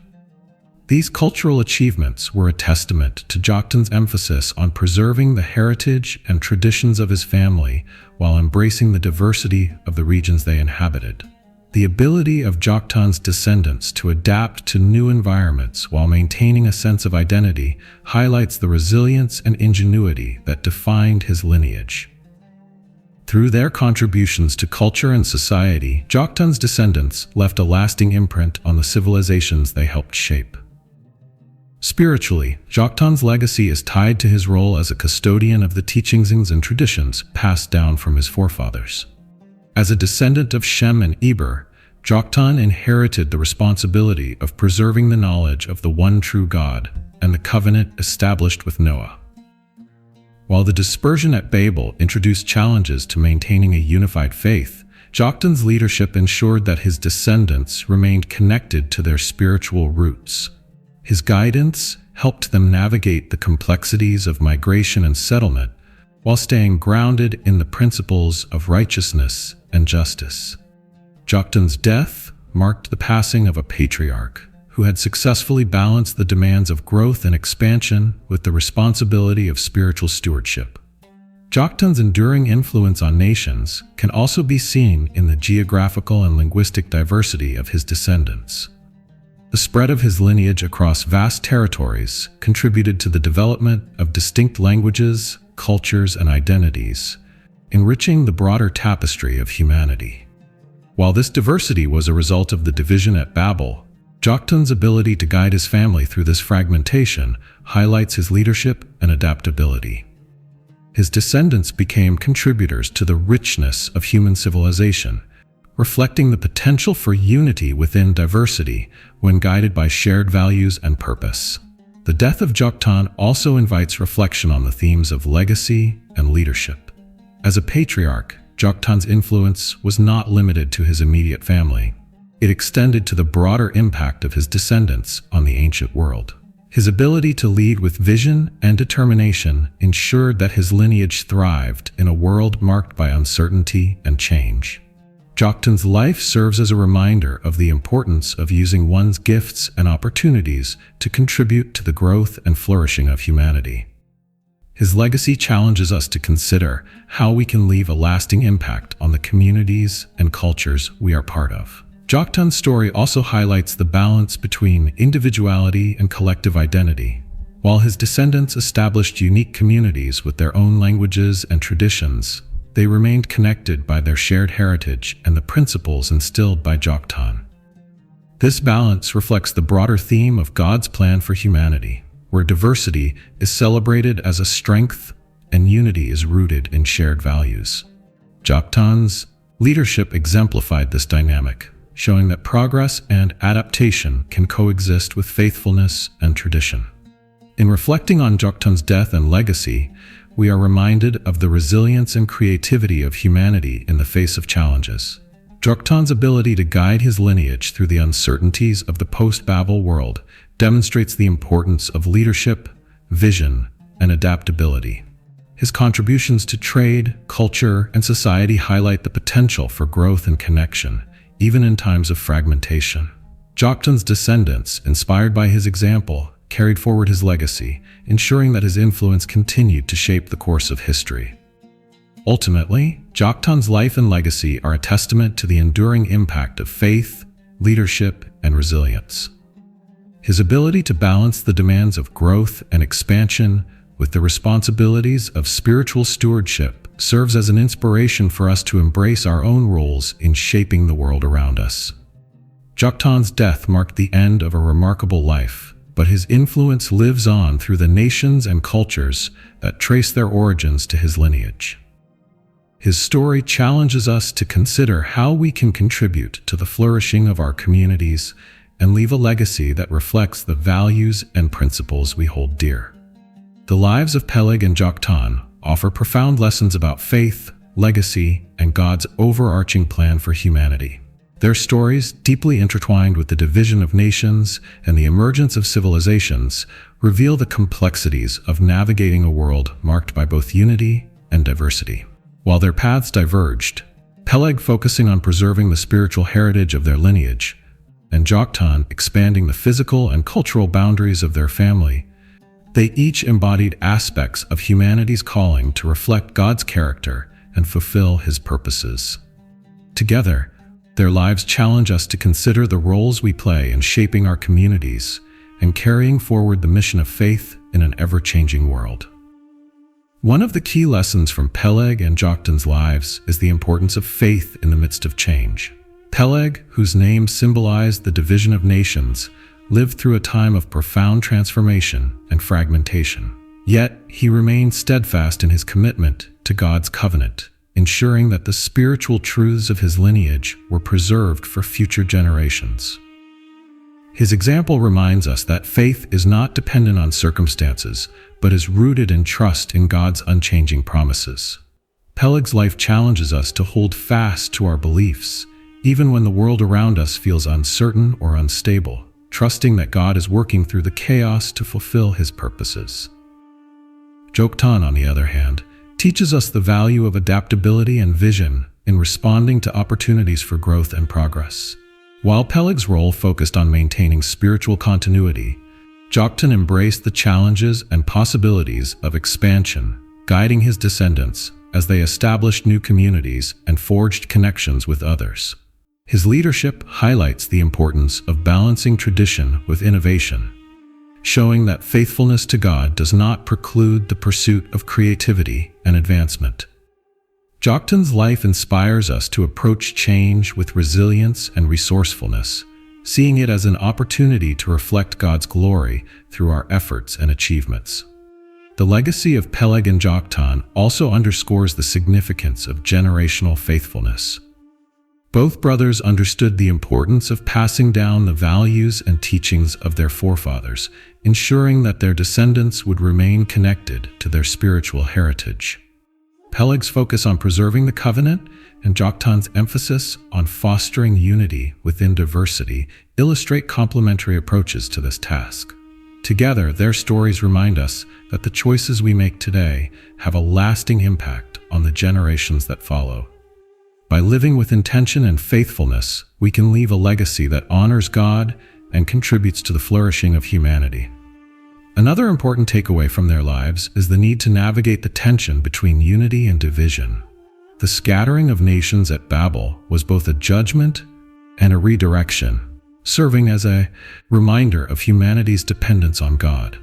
These cultural achievements were a testament to Joktan's emphasis on preserving the heritage and traditions of his family while embracing the diversity of the regions they inhabited. The ability of Joktan's descendants to adapt to new environments while maintaining a sense of identity highlights the resilience and ingenuity that defined his lineage. Through their contributions to culture and society, Joktan's descendants left a lasting imprint on the civilizations they helped shape. Spiritually, Joktan's legacy is tied to his role as a custodian of the teachings and traditions passed down from his forefathers. As a descendant of Shem and Eber, Joktan inherited the responsibility of preserving the knowledge of the one true God and the covenant established with Noah. While the dispersion at Babel introduced challenges to maintaining a unified faith, Joktan's leadership ensured that his descendants remained connected to their spiritual roots. His guidance helped them navigate the complexities of migration and settlement while staying grounded in the principles of righteousness and justice. Joktan's death marked the passing of a patriarch who had successfully balanced the demands of growth and expansion with the responsibility of spiritual stewardship. Joktan's enduring influence on nations can also be seen in the geographical and linguistic diversity of his descendants. The spread of his lineage across vast territories contributed to the development of distinct languages, cultures, and identities, enriching the broader tapestry of humanity. While this diversity was a result of the division at Babel, Joktan's ability to guide his family through this fragmentation highlights his leadership and adaptability. His descendants became contributors to the richness of human civilization, reflecting the potential for unity within diversity when guided by shared values and purpose. The death of Joktan also invites reflection on the themes of legacy and leadership. As a patriarch, Joktan's influence was not limited to his immediate family. It extended to the broader impact of his descendants on the ancient world. His ability to lead with vision and determination ensured that his lineage thrived in a world marked by uncertainty and change. Joktan's life serves as a reminder of the importance of using one's gifts and opportunities to contribute to the growth and flourishing of humanity. His legacy challenges us to consider how we can leave a lasting impact on the communities and cultures we are part of. Joktan's story also highlights the balance between individuality and collective identity. While his descendants established unique communities with their own languages and traditions, they remained connected by their shared heritage and the principles instilled by Joktan. This balance reflects the broader theme of God's plan for humanity, where diversity is celebrated as a strength and unity is rooted in shared values. Joktan's leadership exemplified this dynamic, showing that progress and adaptation can coexist with faithfulness and tradition. In reflecting on Joktan's death and legacy, we are reminded of the resilience and creativity of humanity in the face of challenges. Joktan's ability to guide his lineage through the uncertainties of the post-Babel world demonstrates the importance of leadership, vision, and adaptability. His contributions to trade, culture, and society highlight the potential for growth and connection, even in times of fragmentation. Joktan's descendants, inspired by his example, carried forward his legacy, ensuring that his influence continued to shape the course of history. Ultimately, Joktan's life and legacy are a testament to the enduring impact of faith, leadership, and resilience. His ability to balance the demands of growth and expansion with the responsibilities of spiritual stewardship, serves as an inspiration for us to embrace our own roles in shaping the world around us. Joktan's death marked the end of a remarkable life, but his influence lives on through the nations and cultures that trace their origins to his lineage. His story challenges us to consider how we can contribute to the flourishing of our communities and leave a legacy that reflects the values and principles we hold dear. The lives of Peleg and Joktan offer profound lessons about faith, legacy, and God's overarching plan for humanity. Their stories, deeply intertwined with the division of nations and the emergence of civilizations, reveal the complexities of navigating a world marked by both unity and diversity. While their paths diverged, Peleg focusing on preserving the spiritual heritage of their lineage, and Joktan expanding the physical and cultural boundaries of their family, they each embodied aspects of humanity's calling to reflect God's character and fulfill His purposes. Together, their lives challenge us to consider the roles we play in shaping our communities and carrying forward the mission of faith in an ever-changing world. One of the key lessons from Peleg and Joktan's lives is the importance of faith in the midst of change. Peleg, whose name symbolized the division of nations, lived through a time of profound transformation and fragmentation. Yet, he remained steadfast in his commitment to God's covenant, ensuring that the spiritual truths of his lineage were preserved for future generations. His example reminds us that faith is not dependent on circumstances, but is rooted in trust in God's unchanging promises. Peleg's life challenges us to hold fast to our beliefs, even when the world around us feels uncertain or unstable, trusting that God is working through the chaos to fulfill His purposes. Joktan, on the other hand, teaches us the value of adaptability and vision in responding to opportunities for growth and progress. While Peleg's role focused on maintaining spiritual continuity, Joktan embraced the challenges and possibilities of expansion, guiding his descendants as they established new communities and forged connections with others. His leadership highlights the importance of balancing tradition with innovation, showing that faithfulness to God does not preclude the pursuit of creativity and advancement. Joktan's life inspires us to approach change with resilience and resourcefulness, seeing it as an opportunity to reflect God's glory through our efforts and achievements. The legacy of Peleg and Joktan also underscores the significance of generational faithfulness. Both brothers understood the importance of passing down the values and teachings of their forefathers, ensuring that their descendants would remain connected to their spiritual heritage. Peleg's focus on preserving the covenant and Joktan's emphasis on fostering unity within diversity illustrate complementary approaches to this task. Together, their stories remind us that the choices we make today have a lasting impact on the generations that follow. By living with intention and faithfulness, we can leave a legacy that honors God and contributes to the flourishing of humanity. Another important takeaway from their lives is the need to navigate the tension between unity and division. The scattering of nations at Babel was both a judgment and a redirection, serving as a reminder of humanity's dependence on God.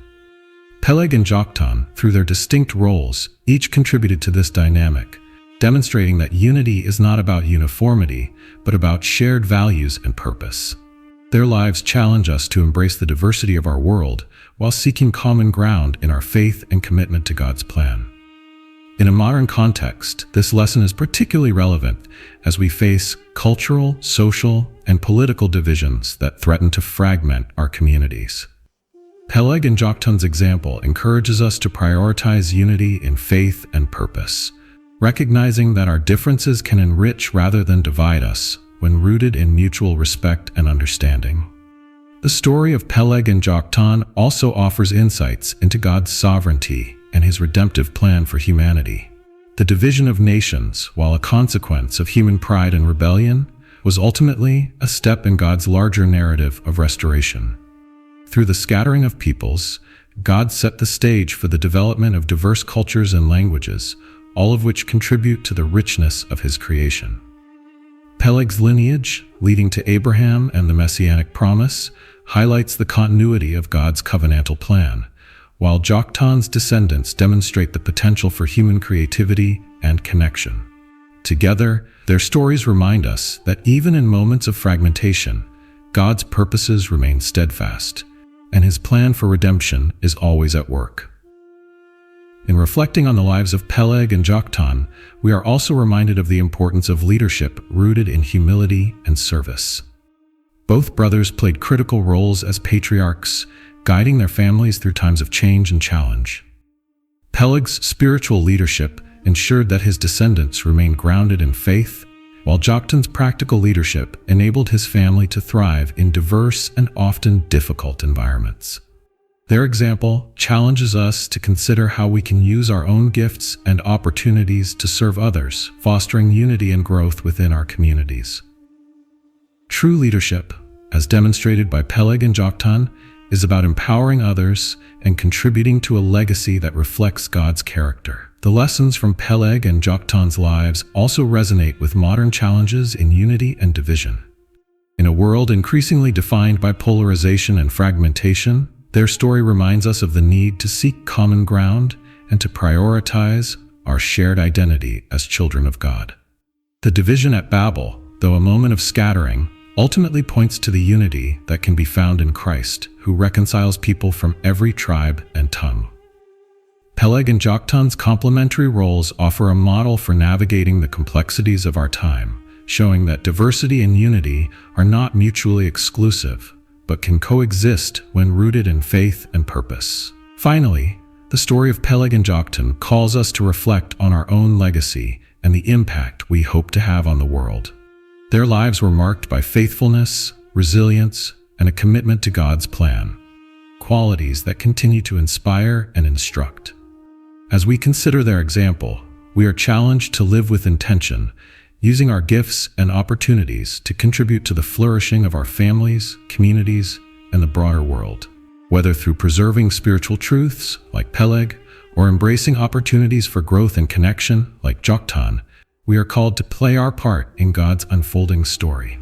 Peleg and Joktan, through their distinct roles, each contributed to this dynamic, demonstrating that unity is not about uniformity, but about shared values and purpose. Their lives challenge us to embrace the diversity of our world while seeking common ground in our faith and commitment to God's plan. In a modern context, this lesson is particularly relevant as we face cultural, social, and political divisions that threaten to fragment our communities. Peleg and Joktan's example encourages us to prioritize unity in faith and purpose, recognizing that our differences can enrich rather than divide us when rooted in mutual respect and understanding. The story of Peleg and Joktan also offers insights into God's sovereignty and His redemptive plan for humanity. The division of nations, while a consequence of human pride and rebellion, was ultimately a step in God's larger narrative of restoration. Through the scattering of peoples, God set the stage for the development of diverse cultures and languages, all of which contribute to the richness of His creation. Peleg's lineage, leading to Abraham and the Messianic promise, highlights the continuity of God's covenantal plan, while Joktan's descendants demonstrate the potential for human creativity and connection. Together, their stories remind us that even in moments of fragmentation, God's purposes remain steadfast, and His plan for redemption is always at work. In reflecting on the lives of Peleg and Joktan, we are also reminded of the importance of leadership rooted in humility and service. Both brothers played critical roles as patriarchs, guiding their families through times of change and challenge. Peleg's spiritual leadership ensured that his descendants remained grounded in faith, while Joktan's practical leadership enabled his family to thrive in diverse and often difficult environments. Their example challenges us to consider how we can use our own gifts and opportunities to serve others, fostering unity and growth within our communities. True leadership, as demonstrated by Peleg and Joktan, is about empowering others and contributing to a legacy that reflects God's character. The lessons from Peleg and Joktan's lives also resonate with modern challenges in unity and division. In a world increasingly defined by polarization and fragmentation, their story reminds us of the need to seek common ground and to prioritize our shared identity as children of God. The division at Babel, though a moment of scattering, ultimately points to the unity that can be found in Christ, who reconciles people from every tribe and tongue. Peleg and Joktan's complementary roles offer a model for navigating the complexities of our time, showing that diversity and unity are not mutually exclusive, but can coexist when rooted in faith and purpose. Finally, the story of Peleg and Joktan calls us to reflect on our own legacy and the impact we hope to have on the world. Their lives were marked by faithfulness, resilience, and a commitment to God's plan, qualities that continue to inspire and instruct. As we consider their example, we are challenged to live with intention, using our gifts and opportunities to contribute to the flourishing of our families, communities, and the broader world. Whether through preserving spiritual truths, like Peleg, or embracing opportunities for growth and connection, like Joktan, we are called to play our part in God's unfolding story.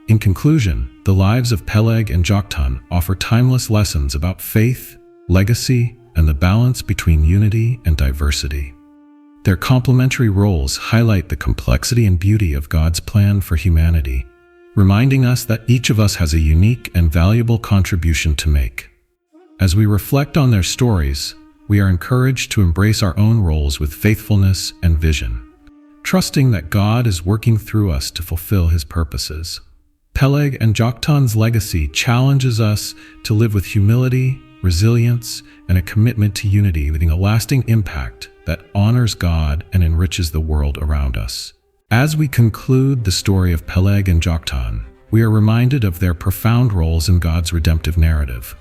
In conclusion, the lives of Peleg and Joktan offer timeless lessons about faith, legacy, and the balance between unity and diversity. Their complementary roles highlight the complexity and beauty of God's plan for humanity, reminding us that each of us has a unique and valuable contribution to make. As we reflect on their stories, we are encouraged to embrace our own roles with faithfulness and vision, trusting that God is working through us to fulfill His purposes. Peleg and Joktan's legacy challenges us to live with humility, resilience, and a commitment to unity, leaving a lasting impact that honors God and enriches the world around us. As we conclude the story of Peleg and Joktan, we are reminded of their profound roles in God's redemptive narrative.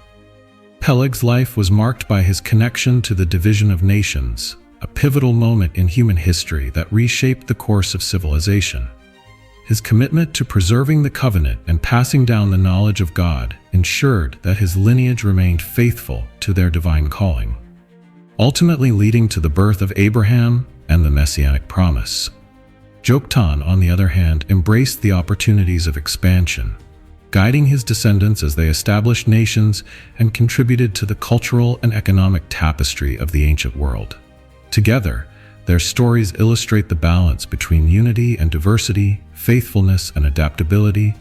Peleg's life was marked by his connection to the division of nations, a pivotal moment in human history that reshaped the course of civilization. His commitment to preserving the covenant and passing down the knowledge of God ensured that his lineage remained faithful to their divine calling, ultimately leading to the birth of Abraham and the Messianic promise. Joktan, on the other hand, embraced the opportunities of expansion, guiding his descendants as they established nations and contributed to the cultural and economic tapestry of the ancient world. Together, their stories illustrate the balance between unity and diversity, faithfulness and adaptability,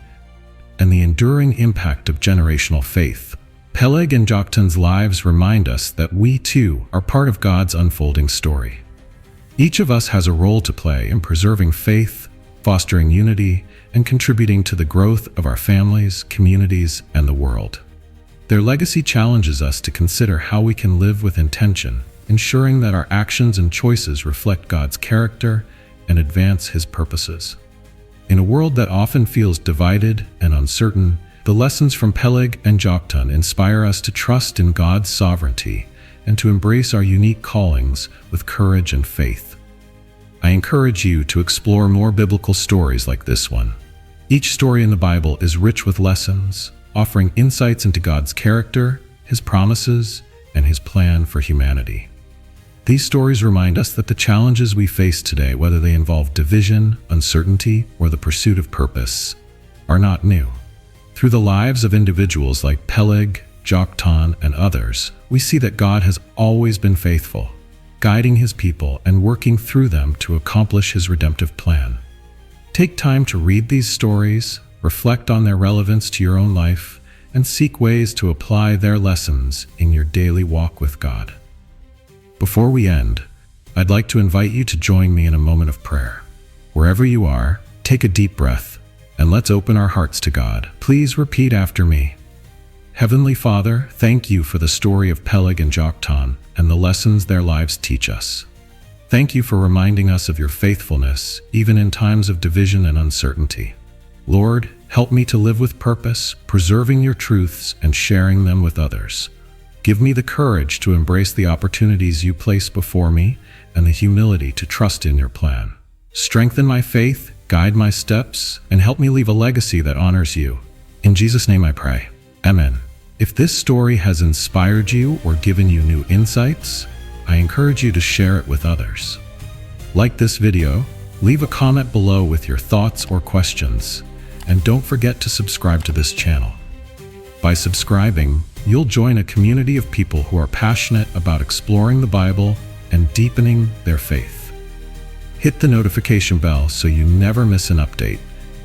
and the enduring impact of generational faith. Peleg and Joktan's lives remind us that we too are part of God's unfolding story. Each of us has a role to play in preserving faith, fostering unity, and contributing to the growth of our families, communities, and the world. Their legacy challenges us to consider how we can live with intention, ensuring that our actions and choices reflect God's character and advance His purposes. In a world that often feels divided and uncertain, the lessons from Peleg and Joktan inspire us to trust in God's sovereignty and to embrace our unique callings with courage and faith. I encourage you to explore more biblical stories like this one. Each story in the Bible is rich with lessons, offering insights into God's character, His promises, and His plan for humanity. These stories remind us that the challenges we face today, whether they involve division, uncertainty, or the pursuit of purpose, are not new. Through the lives of individuals like Peleg, Joktan, and others, we see that God has always been faithful, guiding his people and working through them to accomplish his redemptive plan. Take time to read these stories, reflect on their relevance to your own life, and seek ways to apply their lessons in your daily walk with God. Before we end, I'd like to invite you to join me in a moment of prayer. Wherever you are, take a deep breath, and let's open our hearts to God. Please repeat after me. Heavenly Father, thank you for the story of Peleg and Joktan and the lessons their lives teach us. Thank you for reminding us of your faithfulness, even in times of division and uncertainty. Lord, help me to live with purpose, preserving your truths and sharing them with others. Give me the courage to embrace the opportunities you place before me and the humility to trust in your plan. Strengthen my faith, guide my steps, and help me leave a legacy that honors you. In Jesus' name I pray. Amen. If this story has inspired you or given you new insights, I encourage you to share it with others. Like this video, leave a comment below with your thoughts or questions, and don't forget to subscribe to this channel. By subscribing, you'll join a community of people who are passionate about exploring the Bible and deepening their faith. Hit the notification bell so you never miss an update,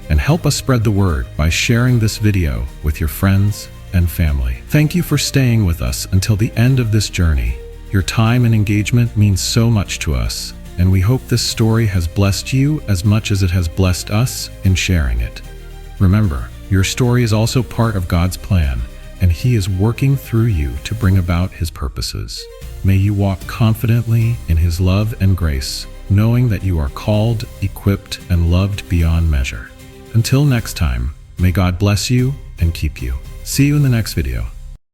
and help us spread the word by sharing this video with your friends and family. Thank you for staying with us until the end of this journey. Your time and engagement means so much to us, and we hope this story has blessed you as much as it has blessed us in sharing it. Remember, your story is also part of God's plan, and He is working through you to bring about His purposes. May you walk confidently in His love and grace, knowing that you are called, equipped, and loved beyond measure. Until next time, may God bless you and keep you. See you in the next video.